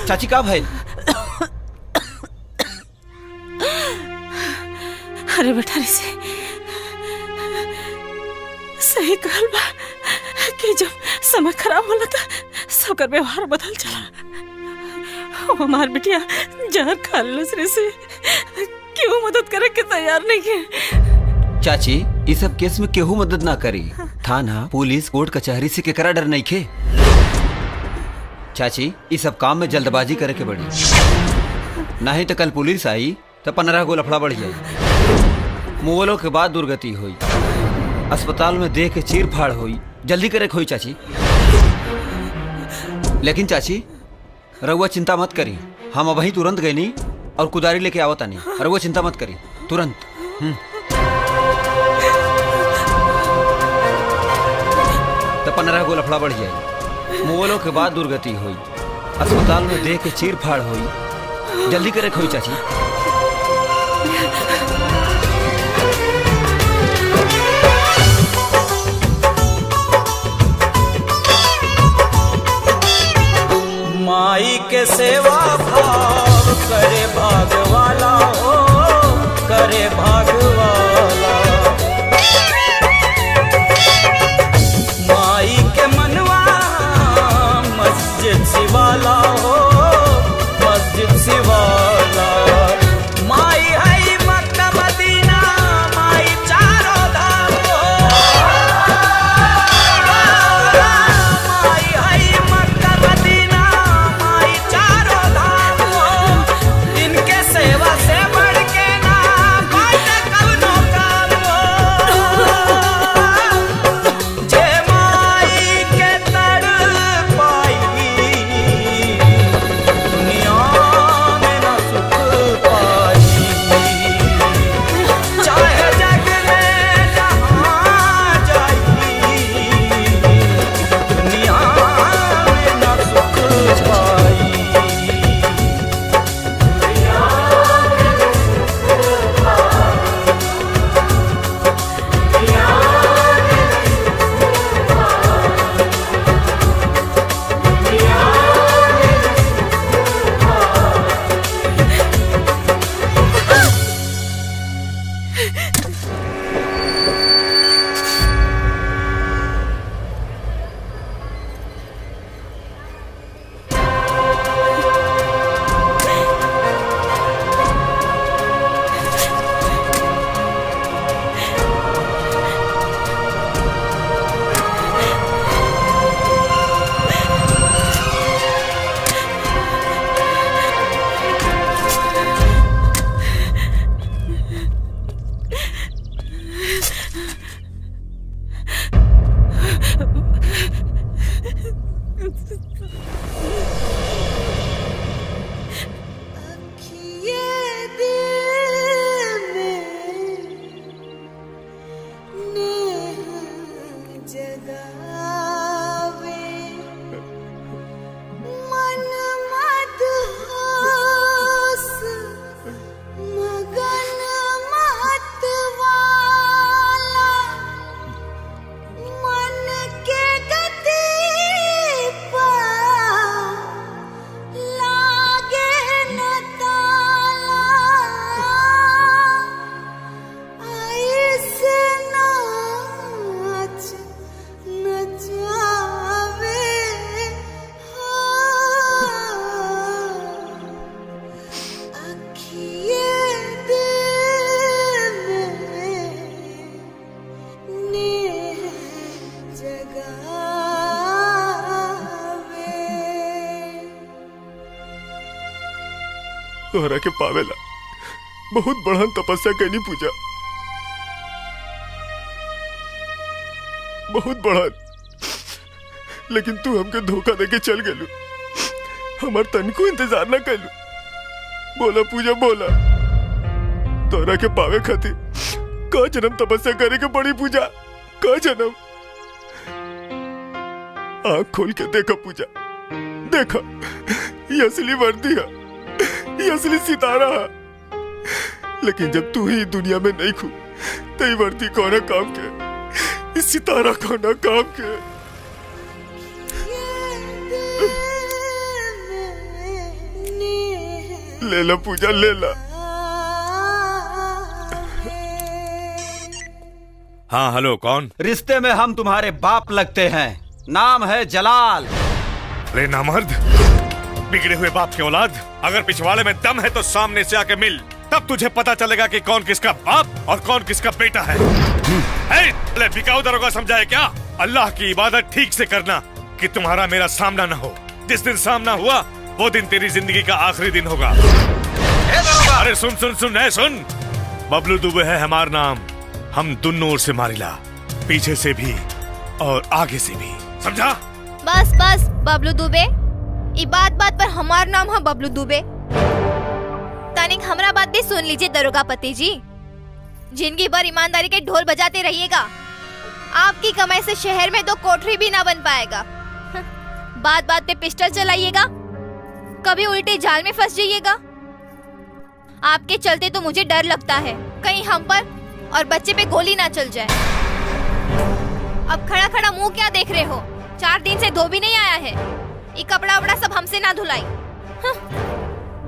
S7: चाची का भाई?
S11: अरे बेटा ऋषि, सही कहल बा कि जब समय खराब होला था सबकर व्यवहार बदल चला। हमार बिटिया जहर खा लेस ऋषि, क्यों मदद करे के तैयार नहीं है।
S7: चाची इस सब केस में केहू मदद ना करी। थाना पुलिस कोर्ट कचहरी से केकरा डर नहीं खे। चाची इस सब काम में जल्दबाजी करे के पड़ी, नहीं तो कल पुलिस आई तो 15 गो लफड़ा बढ़ जाये। मुगलों के बाद दुर्गति हुई, अस्पताल में देख के चीर फाड़ हुई। जल्दी करे हुई चाची। लेकिन चाची रउआ चिंता मत करी, हम अब ही तुरंत गए नहीं और कुदारी लेके आवता नहीं। रउआ चिंता मत करी, तुरंत। तो 15 गो लफड़ा बढ़ जाए। मुगलों के बाद दुर्गति हुई, अस्पताल में देख के चीर फाड़ हुई। जल्दी करे हुई चाची।
S20: माई के सेवा भाव करे भागवाला हो, करे भागवाला। माई के मनवा मस्जिद सिवाला हो, मस्जिद सिवाला। माई है मक्का मदीना, माई चारों धाम हो। माई है मक्का मदीना, माई चारों धाम हो। इनके सेवा से बढ़ के ना बाटे कवनो काम हो। जे माई के तड़पाई दुनिया में ना सुख पाई। चाहे जग में जहाँ जाई दुनिया में ना सुख पाई।
S15: तोहरा के पावेला बहुत बड़हन तपस्या करनी पूजा, बहुत बड़हन। लेकिन तू हमके धोखा देके चल गेलू, हमार तनको इंतजार न कैलू। बोला पूजा बोला, तोहरा के पावे खातिर का जन्म तपस्या करे के पड़ी पूजा, का जन्म। आँख खोल के देखा पूजा, देखा ये असली वर्दी है, ये असली सितारा है। लेकिन जब तू ही दुनिया में नहीं खू तो ये वर्दी कौन काम के, इस सितारा कौन काम के। ले ला पूजा ले ला।
S3: हाँ हेलो, कौन?
S7: रिश्ते में हम तुम्हारे बाप लगते हैं, नाम है जलाल।
S3: रे नामर्द, बिगड़े हुए बाप की औलाद, अगर पिछवाड़े में दम है तो सामने से आके मिल, तब तुझे पता चलेगा कि कौन किसका बाप और कौन किसका बेटा है। बिकाऊ दरोगा समझा है क्या? अल्लाह की इबादत ठीक से करना कि तुम्हारा मेरा सामना न हो। जिस दिन सामना हुआ वो दिन तेरी जिंदगी का आखिरी दिन होगा। अरे सुन सुन सुन है सुन, बबलू दुबे है हमार नाम। हम दोनों ओर से मारिला, पीछे से भी और आगे से भी, समझा?
S1: बस बस बबलू दुबे, ई बात बात पर हमार नाम है बबलू दुबे। तनिक हमरा बात भी सुन लीजिए दरोगा पति जी। जिंदगी भर ईमानदारी के ढोल बजाते रहिएगा, आपकी कमाई से शहर में 2 कोठरी भी ना बन पाएगा। बात बात पे पिस्टल चलाइएगा, कभी उल्टे जाल में फंस जाइएगा। आपके चलते तो मुझे डर लगता है कहीं हम पर और बच्चे पे गोली ना चल जाए। अब खड़ा खड़ा मुंह क्या देख रहे हो? 4 दिन से धो भी नहीं आया है। ये कपड़ा वपड़ा सब हमसे ना धुलाई।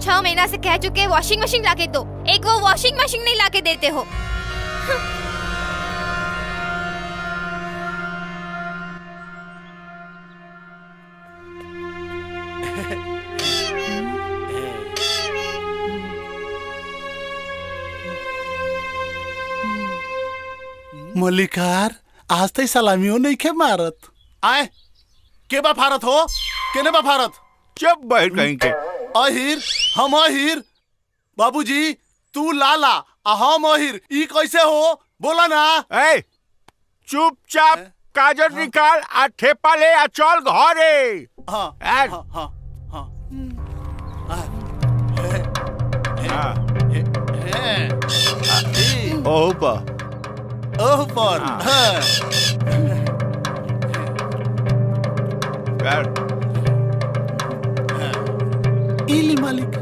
S1: 6 महीना से कह चुके वॉशिंग मशीन लाके दो, एक वो वॉशिंग मशीन नहीं लाके देते हो।
S6: मल्लिकार, आज तक सलामियों नहीं खे मारत। आए के बा फारत हो? केने बा फारत?
S4: चुप बैठ कहीं के।
S6: अहिर, हम अहिर। बाबूजी तू लाला आ हम अहिर, ई कैसे हो? बोला ना।
S4: ए, चुपचाप काजर निकाल आ ठेपा ले आ चल घरे।
S6: हाँ
S4: हाँ
S6: हाँ हाँ।
S4: ओह बा
S6: ओह पर इली मालिक।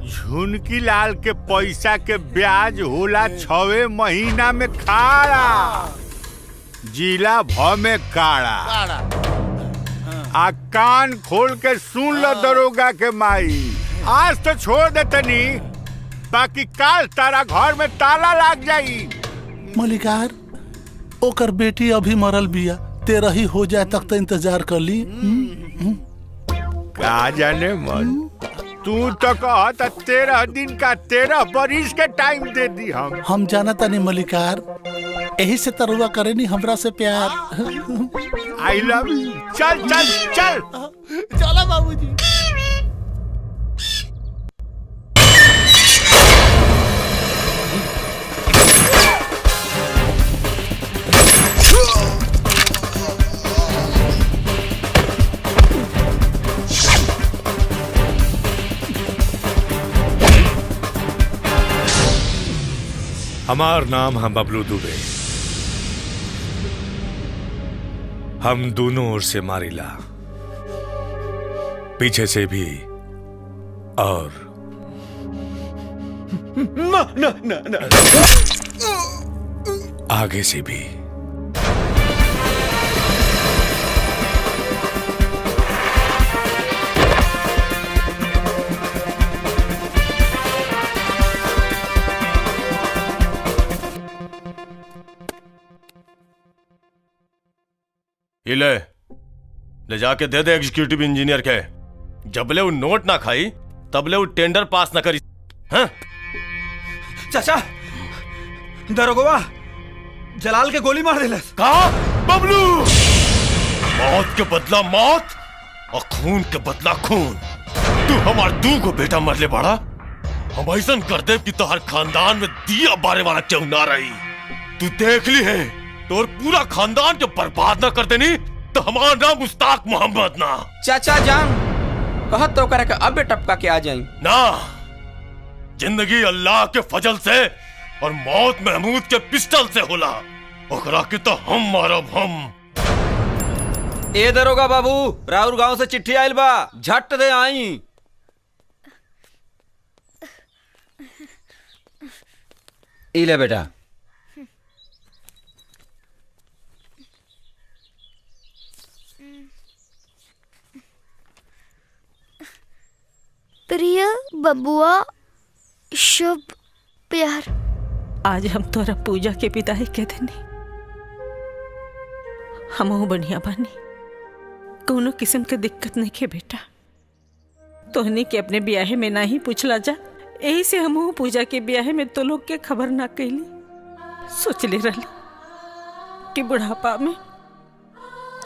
S4: झुनकी लाल के पैसा के ब्याज होला 6 महीना में खाड़ा, जिला भ में काड़ा। आ कान खोल के सुन लो दरोगा के माई, आज तो छोड़ दे तनी, बाकी काल तारा घर में ताला लाग जाई।
S6: मलिकार, ओकर बेटी अभी मरल बिया, 13 ही हो जाए तक तो इंतजार कर ली।
S4: का जाने मन, तू तो कहत 13 दिन का 13 बरिस के टाइम दे दी
S6: हम जाना तानी मलिकार, यही से तरुआ करे नी हमरा से प्यार।
S4: I love you. चल चल चल
S6: चला बाबूजी।
S3: हमार नाम है बबलू दुबे। हम दोनों ओर से मारिला, पीछे से भी और
S20: न
S3: आगे से भी।
S2: ले जाके दे दे एग्जीक्यूटिव इंजीनियर के। जबले वो नोट ना खाई तबले वो टेंडर पास ना करी। हाँ?
S7: चाचा, दरोगवा जलाल के गोली मार दिला।
S2: कहा? बबलू, मौत के बदला मौत और खून के बदला खून। तू हमार 2 को बेटा मरले बड़ा, हम ऐसा कर दे कि तोहर खानदान में दिया बारे वाला क्यों ना रही। तू देख ली है, तोर पूरा खानदान के बर्बाद ना कर देनी तो हमारा नाम मुस्ताक मोहम्मद ना।
S18: चाचा जान कहत तो करे अब टपका के आ जाई
S2: ना। जिंदगी अल्लाह के फजल से और मौत महमूद के पिस्टल से होला। ओकरा के तो हम मारब हम।
S7: ए दरोगा बाबू, राउर गांव से चिट्ठी आइल बा, झट दे आई। इले बेटा।
S19: प्रिय बबुआ शुभ प्यार।
S11: आज हम तोरा पूजा के विदाई के देनी। हमहू बढ़िया बानी, कोनो किस्म के दिक्कत नहीं के बेटा। तोहनी के अपने ब्याहे में ना ही पूछला जा, यही से हमहू पूजा के ब्याहे में तो लोग के खबर ना कैली। सोचले रहली कि बुढ़ापा में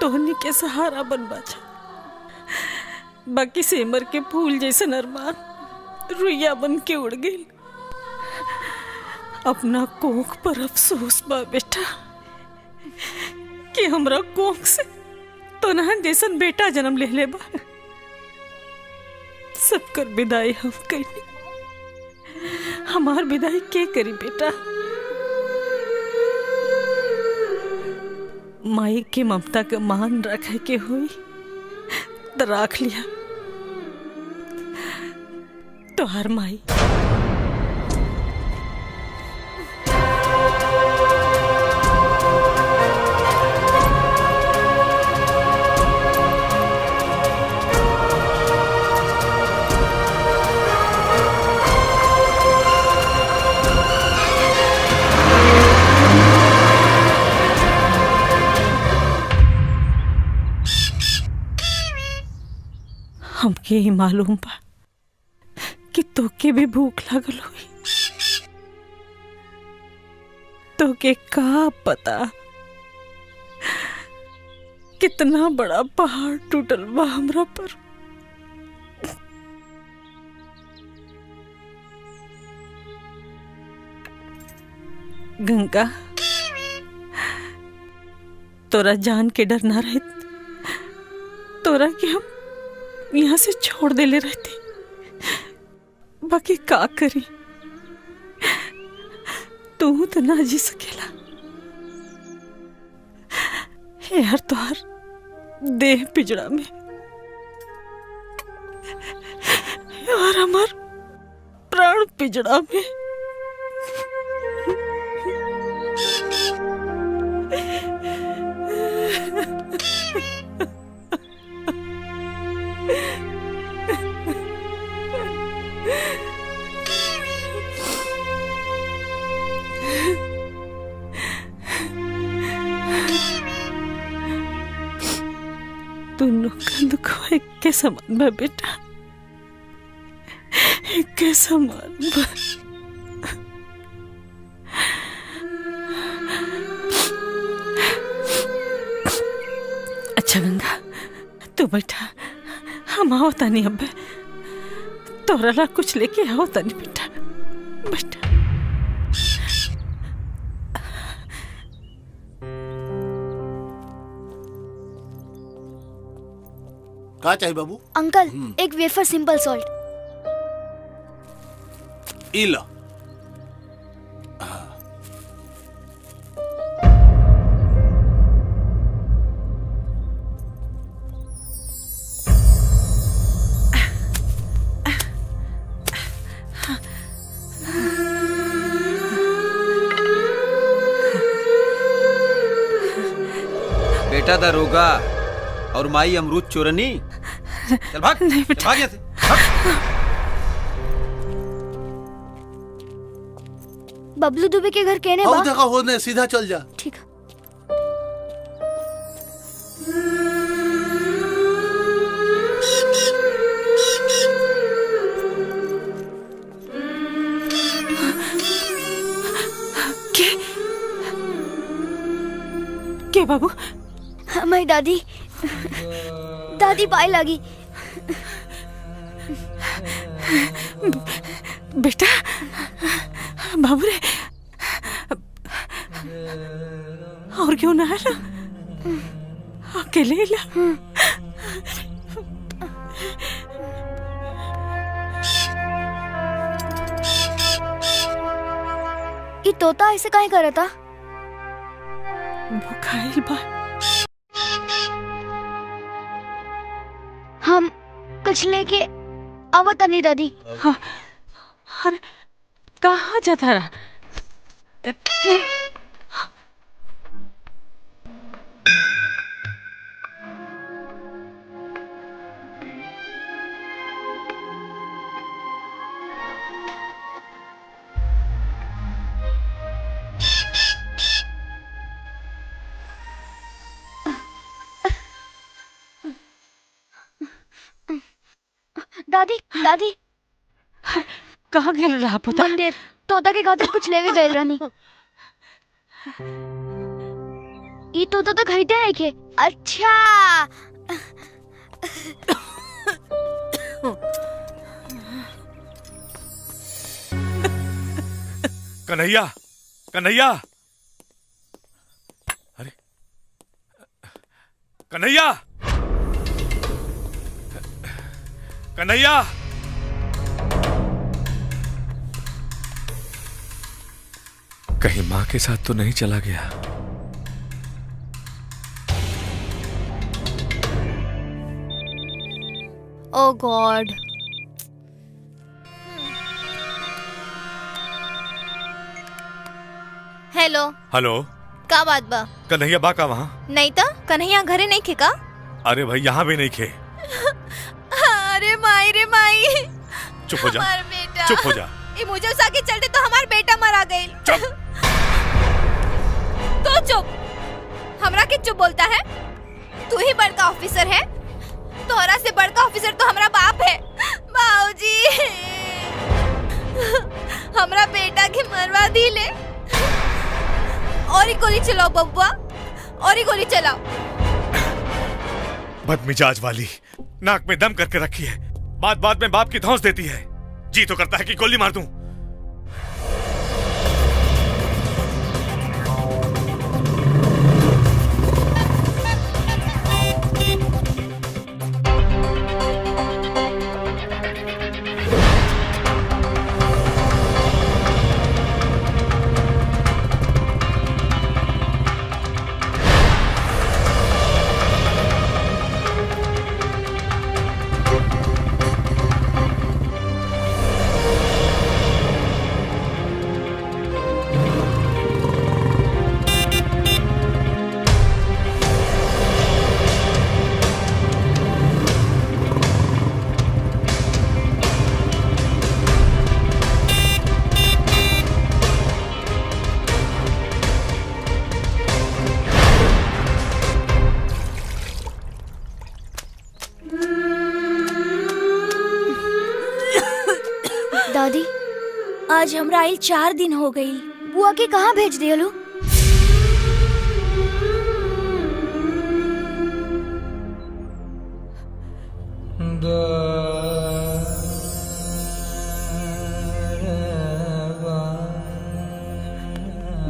S11: तोहनी के सहारा बनबा जा। बाकी सेमर के फूल जैसन अरमान रुइया बन के उड़ गई। अपना कोख पर अफसोस बा बेटा कि हमरा कोख से तोहन जैसन बेटा जन्म ले ले बा। सबकर विदाई हम कैली, हमार विदाई के करी बेटा। माई के ममता के मान रखे के हुई तो राख लिया तोहर माई। हमके ही मालूम बा कि तोके भी भूख लगल हुई। तोके का पता कितना बड़ा पहाड़ टूटल बा हमरा पर। गंगा, तोरा जान के डर ना रहे तोरा के हम यहाँ से छोड़ देले रहते। बाकी का करी, तू तो ना जी सकेला यार। तोहर देह पिजड़ा में यार, हमार प्राण पिजड़ा में। दोनों का दुख एक के समान बा बेटा, एक के समान बा। अच्छा गंगा, तू बैठा, हम आओ तानी। अब तोरा ला कुछ लेके आओ तानी बेटा, बेटा।
S6: का चाहिए बाबू?
S19: अंकल एक वेफर सिंपल सॉल्ट।
S6: ई लो।
S7: बेटा दरोगा और माई अमरूद चोरनी। चल भाग,
S11: नहीं
S7: चल भाग यहाँ से।
S19: बबलू दुबे के घर कहने बा।
S6: जगह होने सीधा चल जा।
S19: ठीक है।
S11: के बाबू?
S19: हमारी दादी दादी पाए लगी।
S11: बेटा बाबू रे, और क्यों ना है अकेले ला।
S19: ये तोता ऐसे काहे कर रहा था?
S11: वो खाइल बा।
S19: हम कुछ लेके आवत नहीं दादी।
S11: हाँ, अरे कहाँ जाता रहा?
S19: दादी दादी
S11: कहाँ गेल रहा पता?
S19: मंदिर तोता के खातिर कुछ लेवे गए रहनी। ई तोता तो खरीदे है के। अच्छा
S3: कन्हैया, कन्हैया, अरे कन्हैया, कन्हैया, कहीं माँ के साथ तो नहीं चला गया?
S1: ओ गॉड। हेलो
S3: हेलो,
S1: का बात बा?
S3: कन्हैया बा का वहाँ?
S1: नहीं तो कन्हैया घरे नहीं खे का?
S3: अरे भाई यहाँ भी नहीं खे।
S1: अरे माई रे माई,
S3: चुप हो जा,
S1: हमार बेटा,
S3: चुप हो जा।
S1: ये मुझे के चलते तो हमार बेटा मरा गई।
S3: चुप।
S1: तो चुप, हमरा के चुप बोलता है? तू ही बड़का ऑफिसर है, तोहरा से बड़का ऑफिसर तो हमरा बाप है। बाबूजी, हमरा बेटा के मरवा दी ले। और ही गोली चलाओ बब्बा, और ही गोली चलाओ।
S3: बदमिजाज वाली, नाक में दम करके रखी है, बात बात में बाप की धौंस देती है। जी तो करता है कि गोली मार दूं।
S19: दादी, आज हमरा आइल 4 दिन हो गई। बुआ के कहाँ भेज दिया लो?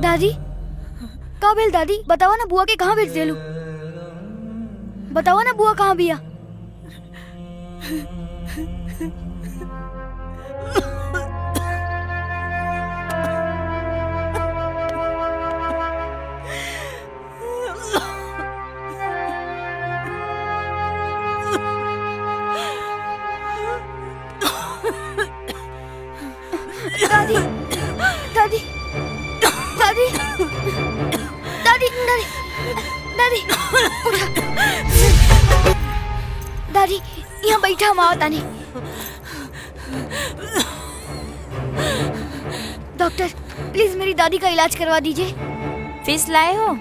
S19: दादी का भेल? दादी बतावा ना, बुआ के कहाँ भेज दिया लो? बतावा ना बुआ कहाँ बिया? दादी दादी दादी दादी दादी दादी उठा। दादी यहाँ बैठा, हम आओ तानी। डॉक्टर प्लीज मेरी दादी का इलाज करवा दीजिए।
S10: फीस लाए हो?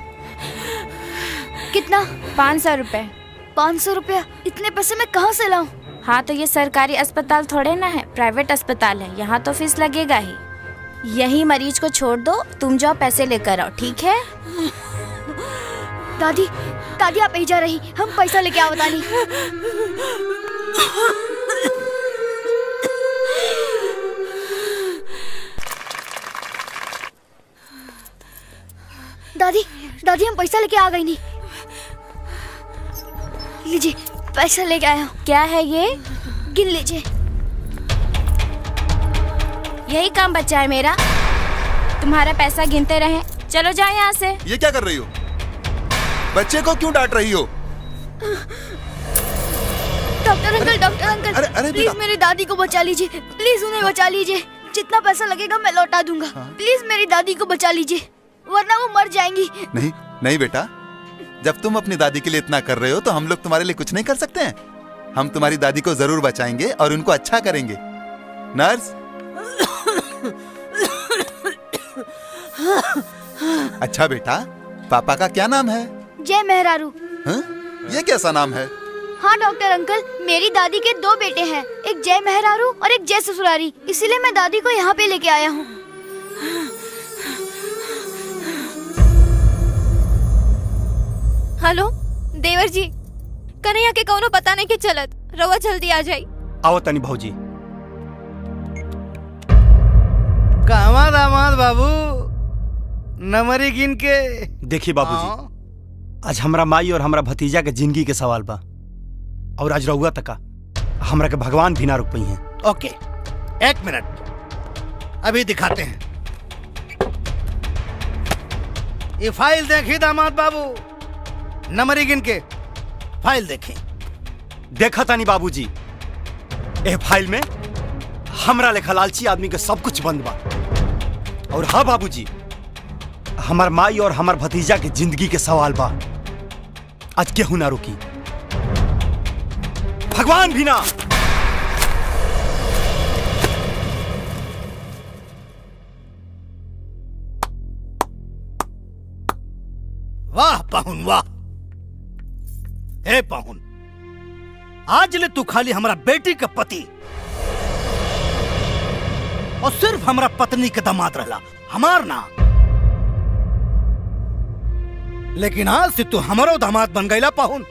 S19: कितना?
S10: 500 रुपए।
S19: 500 रुपया? इतने पैसे मैं कहाँ से लाऊं?
S10: हाँ तो ये सरकारी अस्पताल थोड़े ना है, प्राइवेट अस्पताल है, यहाँ तो फीस लगेगा ही। यही मरीज को छोड़ दो, तुम जाओ पैसे लेकर आओ, ठीक है?
S19: दादी दादी आप जा रही, हम पैसा लेके आओ। दादी दादी दादी हम पैसा लेके आ गई। नहीं लीजिए पैसा लेके आया हूँ।
S10: क्या है ये?
S19: गिन लीजिए।
S10: यही काम बचा है मेरा, तुम्हारा पैसा गिनते रहे। चलो जाओ यहाँ से।
S9: ये क्या कर रही हो? बच्चे को क्यों डांट रही हो?
S19: डॉक्टर अंकल, डॉक्टर अंकल,
S9: अरे
S19: प्लीज मेरी दादी को बचा लीजिए, प्लीज उन्हें बचा लीजिए। जितना पैसा लगेगा मैं लौटा दूंगा। प्लीज मेरी दादी को बचा लीजिए, वरना वो मर जाएंगी।
S9: नहीं नहीं बेटा, जब तुम अपनी दादी के लिए इतना कर रहे हो तो हम लोग तुम्हारे लिए कुछ नहीं कर सकते हैं? हम तुम्हारी दादी को जरूर बचाएंगे और उनको अच्छा करेंगे। नर्स। अच्छा बेटा, पापा का क्या नाम है?
S19: जय मेहरारू।
S9: ये कैसा नाम है?
S19: हाँ डॉक्टर अंकल, मेरी दादी के 2 बेटे हैं, एक जय मेहरारू और एक जय ससुरारी, इसीलिए मैं दादी को यहाँ पे लेके आया हूँ।
S1: हेलो देवर जी, कन्हैया के कौनो पता नहीं के चलत, रवा जल्दी आ जाई।
S8: आओ तनी भौजी।
S13: कहवा दामाद बाबू, नमरी गिन के।
S8: देखिए बाबूजी, आज हमरा माई और हमरा भतीजा के जिंदगी के सवाल बा, और आज रहुआ तका हमरा के भगवान भी ना रुक पाई हैं।
S13: ओके, 1 मिनट, अभी दिखाते हैं। ये फाइल देखिए दामाद बाबू, नंबरी गिन के फाइल देखें।
S8: देखा तानी बाबूजी, ए फाइल में हमरा लेखा लालची आदमी के सब कुछ बंद बा। और हाँ बाबूजी, हमार माई और हमार भतीजा के जिंदगी के सवाल बा, आज केहू ना रुकी, भगवान भी ना।
S13: वाह पाहुन वाह। हे पाहुन, आज ले तू खाली हमारा बेटी के पति और सिर्फ हमारा पत्नी के दामाद रहला, हमार ना। लेकिन आज से तू हमारो दामाद बन गईला पाहुन।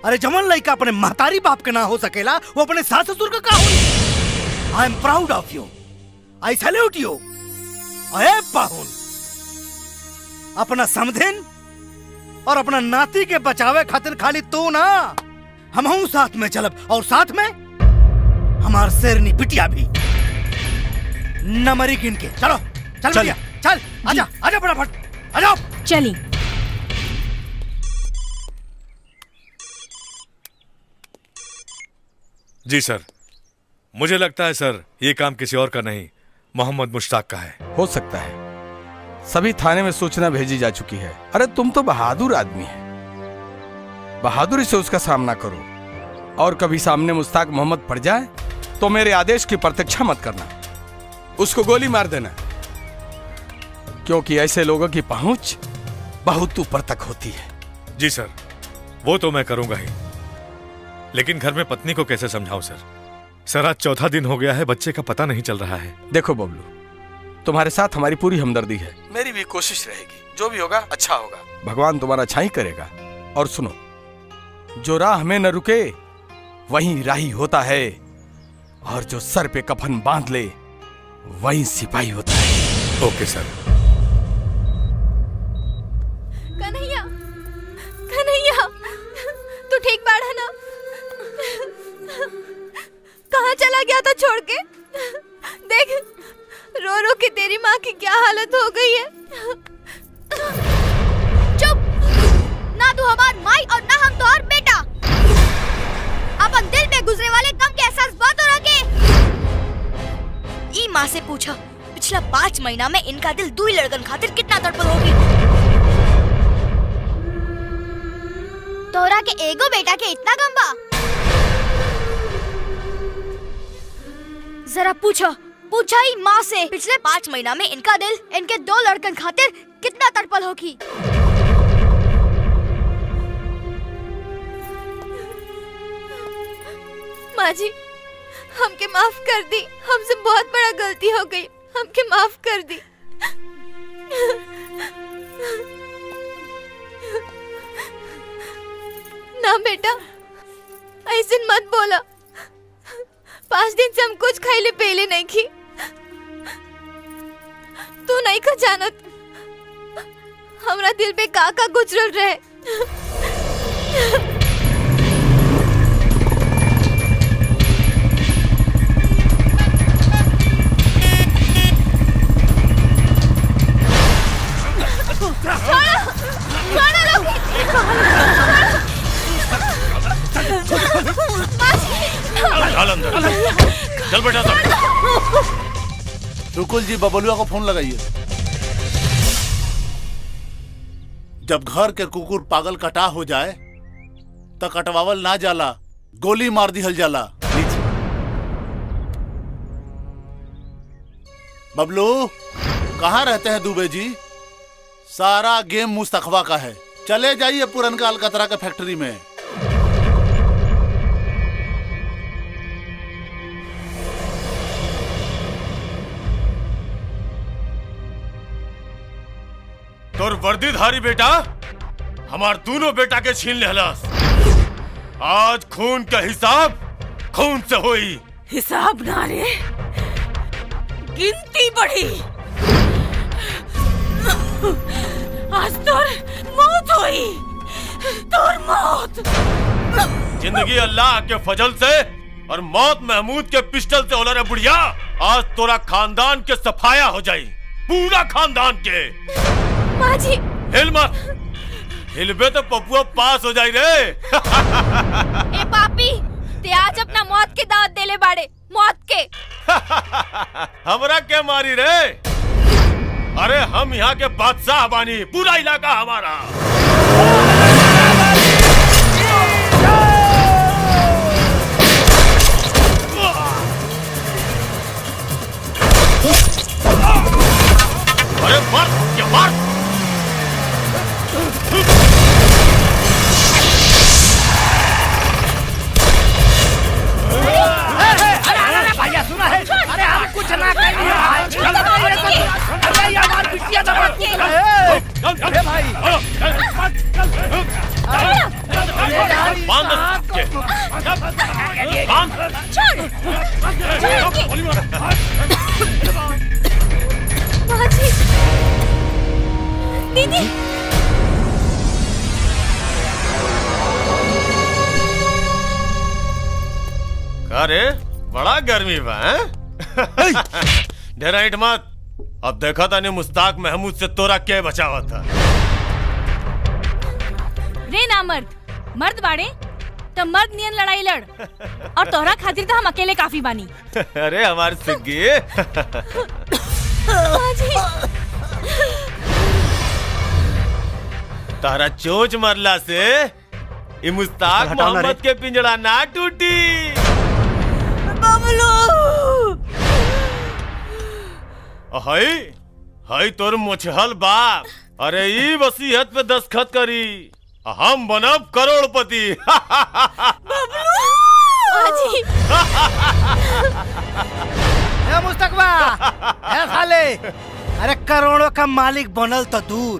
S13: अरे जमन लड़का अपने महतारी बाप के ना हो सकेला, वो अपने सास ससुर का का हुई। I am proud of you, I salute you. अरे पाहुन, अपना समधिन और अपना नाती के बचावे खातिर खाली तू ना, हमहू साथ में चलब, और साथ में हमार शेरनी बिटिया भी। नमरी गिन के चलो, चल बिटिया, चल, आजा आजा फटाफट, आ जाओ।
S12: चली।
S3: जी सर, मुझे लगता है सर ये काम किसी और का नहीं, मोहम्मद मुश्ताक का है।
S17: हो सकता है, सभी थाने में सूचना भेजी जा चुकी है। अरे तुम तो बहादुर आदमी है, बहादुरी से उसका सामना करो, और कभी सामने मुश्ताक मोहम्मद पड़ जाए तो मेरे आदेश की प्रतीक्षा मत करना, उसको गोली मार देना, क्योंकि ऐसे लोगों की पहुंच बहुत ऊपर तक होती है।
S3: जी सर, वो तो मैं करूंगा ही, लेकिन घर में पत्नी को कैसे समझाऊं सर? सर आज 4था दिन हो गया है, बच्चे का पता नहीं चल रहा है।
S17: देखो बबलू, तुम्हारे साथ हमारी पूरी हमदर्दी है, मेरी भी कोशिश रहेगी, जो भी होगा अच्छा होगा, भगवान तुम्हारा अच्छा ही करेगा। और सुनो, जो राह में न रुके वहीं राही होता है, और जो सर पे कफन बांध ले वहीं सिपाही होता है।
S3: ओके सर।
S1: कन्हैया, कन्हैया, तू ठीक बाड़ा ना? कहाँ चला गया था छोड़ के? देख, रो रो के तेरी माँ की क्या हालत हो गई है।
S19: चुप, ना तू हमार माई और ना हम तोहर बेटा। अपन दिल में गुजरे वाले गम के एहसास बात हो रखे। ई माँ से पूछा, पिछला 5 महीना में इनका दिल 2 लड़कन खातिर कितना तड़पल होगी। तोरा के एगो बेटा के इतना गम बा? जरा पूछो, पूछा ही माँ से, पिछले 5 महीना में इनका दिल इनके 2 लड़कन खातिर कितना तड़पल होगी।
S1: माँ जी, हमके माफ कर दी, हमसे बहुत बड़ा गलती हो गई, हमके माफ कर दी। ना बेटा, ऐसे मत बोला, 5 दिन से हम कुछ खाइले पहले नहीं की, तू नहीं का जानत हमरा दिल पे का गुजरल रहे।
S2: चल बेटा सब।
S6: रुकुल जी, बबलुआ को फोन लगाइए। जब घर के कुकुर पागल कटा हो जाए तो कटवावल ना जाला, गोली मार दिहल जाला। बबलू, कहाँ रहते हैं दुबे जी? सारा गेम मुस्तफा का है, चले जाइए पुरनका अलकतरा के फैक्ट्री में।
S2: तोर वर्दीधारी बेटा हमार दोनों बेटा के छीन लेहलास। आज खून का हिसाब खून से होई।
S11: हिसाब ना रे, गिनती बढ़ी। आज तोर मौत हुई, तोर मौत।
S2: जिंदगी अल्लाह के फजल से और मौत महमूद के पिस्टल से होला रे बुढ़िया। आज तोरा खानदान के सफाया हो जाई, पूरा खानदान के।
S1: माँ जी
S2: हिल मत, हिलबे तो पपुआ पास हो जाई रे।
S1: ए पापी, ते आज अपना मौत के दावत देले बाड़े, मौत के।
S2: हमरा के मारी रे? अरे हम यहाँ के बादशाह बानी, पूरा इलाका हमारा। अरे मार, क्या मार?
S13: भैया सुना है? अरे हम कुछ ना करेंगे भाई। अरे ये हमारी बिटिया तो मत अरे भाई
S2: बांध
S1: दीदी
S2: अरे बड़ा गर्मी बा ढेरा हिट मत। अब देखा था मुस्ताक महमूद से तोरा क्या बचावा था।
S12: रे ना मर्द बाड़े तो मर्द नियन लड़ाई लड़, और तोहरा खातिर तो हम अकेले काफी बानी।
S2: अरे हमारे सिग्गी तारा चोच मरला से ये मुस्ताक मोहम्मद के पिंजड़ा ना टूटी। हाय हाय तोर मुछहल बाप, अरे ई वसीयत पे दस्तखत करी, हम बनब करोड़पति।
S13: मुस्तकबा ए खाले, अरे करोड़ों का मालिक बनल तो दूर,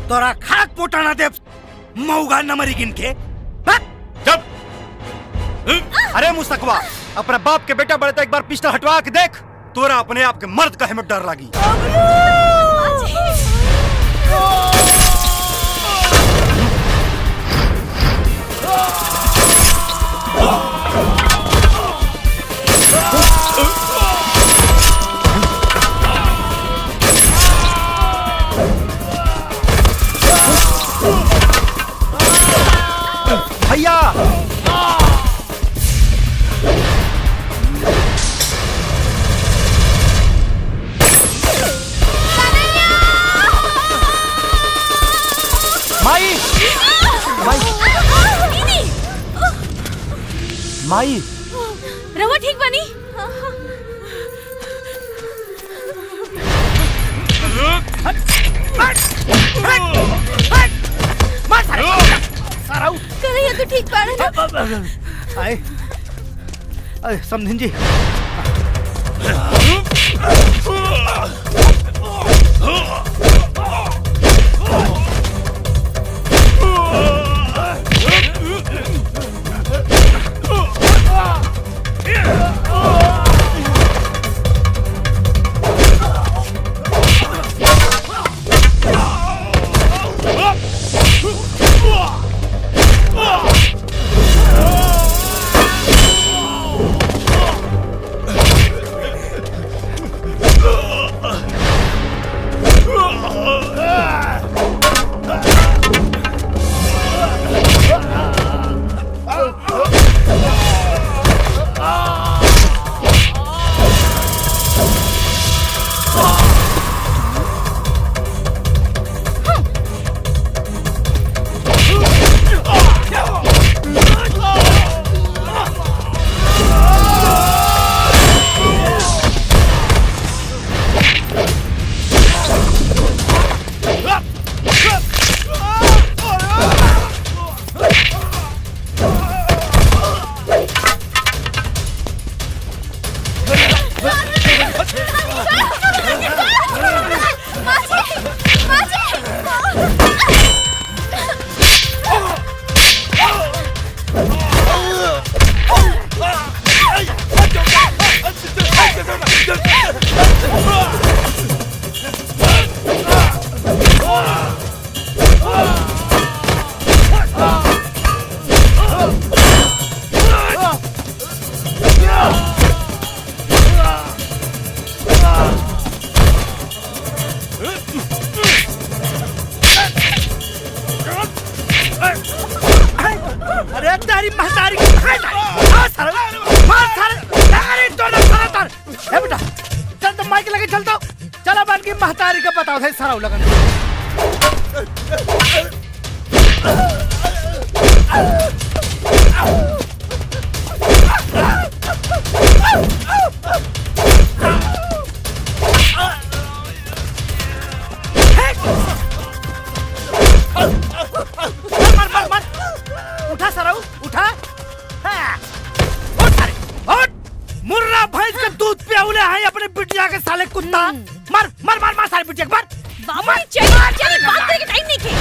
S13: तोरा खाक पोटाना दे मऊगा नमरी गिन के।
S2: जब
S21: अरे मुस्तकबा, अपने बाप के बेटा बड़े तो एक बार पिस्टल हटवा के देख, तोरा अपने आप के मर्द का हिम्मत डर लगी।
S13: भैया
S8: माई माई
S12: रवा ठीक बनी?
S1: कन्हैया तो ठीक बाड़े ना?
S13: आए अरे समधिन जी बताओ थे सारा लगन
S14: मर मर मर उठा सराऊ उठा हाँ। उठ सारे उठ मुर्रा भैंस का दूध पियाउले हैं अपने बिटिया के साले कुत्ता मर मर मर मर सारे बिटिया मर
S12: बाबू चलिए चलिए बात करने का टाइम नहीं है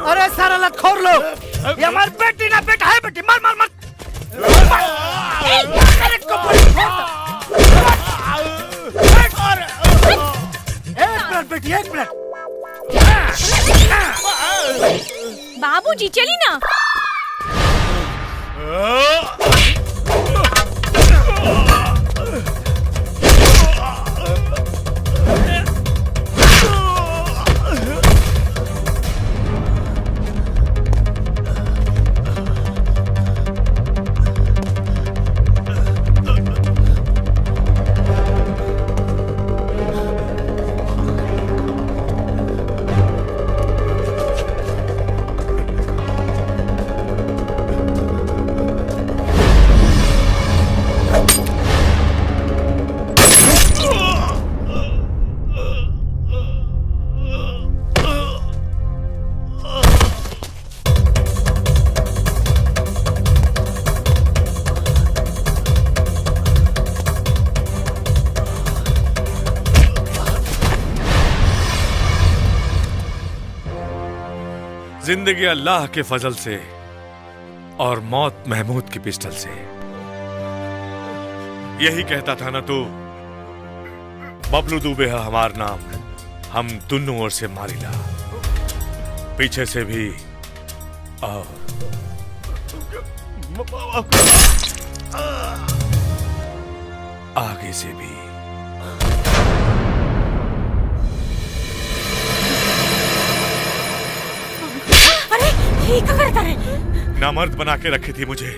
S14: अरे सारा लतखोर लोग ये हमारी बेटी ना बेटा है बेटी मर मर मर अरे कपड़े एक मिनट बेटी एक मिनट
S12: बाबूजी चली ना
S3: जिंदगी अल्लाह के फजल से और मौत महमूद की पिस्टल से। यही कहता था ना तू, बबलू दुबे है हमार नाम, हम दोनों ओर से मारिला, पीछे से भी और आगे से भी।
S12: ये क्या करता है?
S3: नामर्द बना के रखी थी मुझे,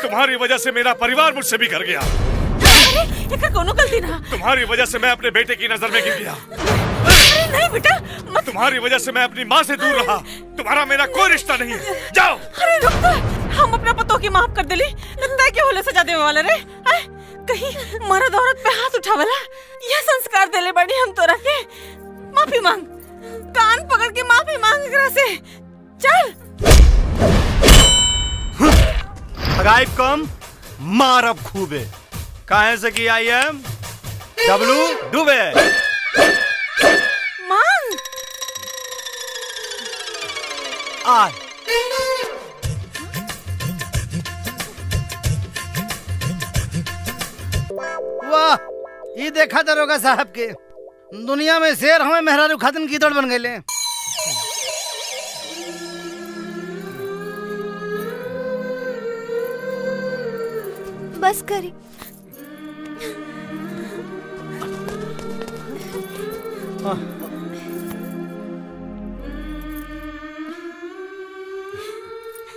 S3: तुम्हारी वजह से मेरा परिवार मुझसे बिखर गया।
S12: अरे कोनो गलती ना,
S3: तुम्हारी वजह से मैं अपने बेटे की नजर में गिर गया।
S12: अरे नहीं बेटा मत।
S3: तुम्हारी वजह से मैं अपनी माँ से दूर रहा, तुम्हारा मेरा कोई रिश्ता नहीं है, जाओ।
S12: अरे रुक तो, हम अपने पतों की माफ कर दिली, तय के होले सजा देवे वाले रे। कहीं मर्द औरत पे हाथ उठावला, यह संस्कार देले बड़ी हम तोरा के। माफी मांग, कान पकड़ के माफी मांग एकरा से। चल
S21: गायब कम मारब खूबे। काहे से कि आई एम बबलू दुबे।
S12: मांग
S21: आ
S13: वाह, ये देखा दरोगा साहब के दुनिया में शेर हमें मेहरारू खातिन की दौड़ बन गए।
S1: बस करी।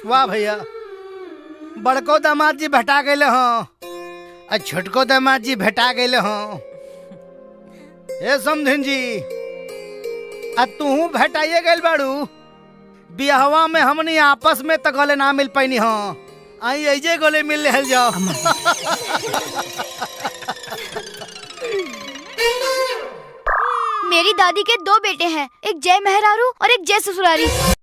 S13: वाह भैया, बड़को दामाद जी भेटा गए हो, छोटको दामाद जी भेटा गए हो। ए समधिन जी, तू भेटाइए गए बाड़ू। बियाहवा में हमनी आपस में तो गले ना मिल पैनी हो, आई ऐजे गले मिल ले जाओ।
S19: मेरी दादी के 2 बेटे हैं, एक जय मेहरारू और एक जय ससुरारी।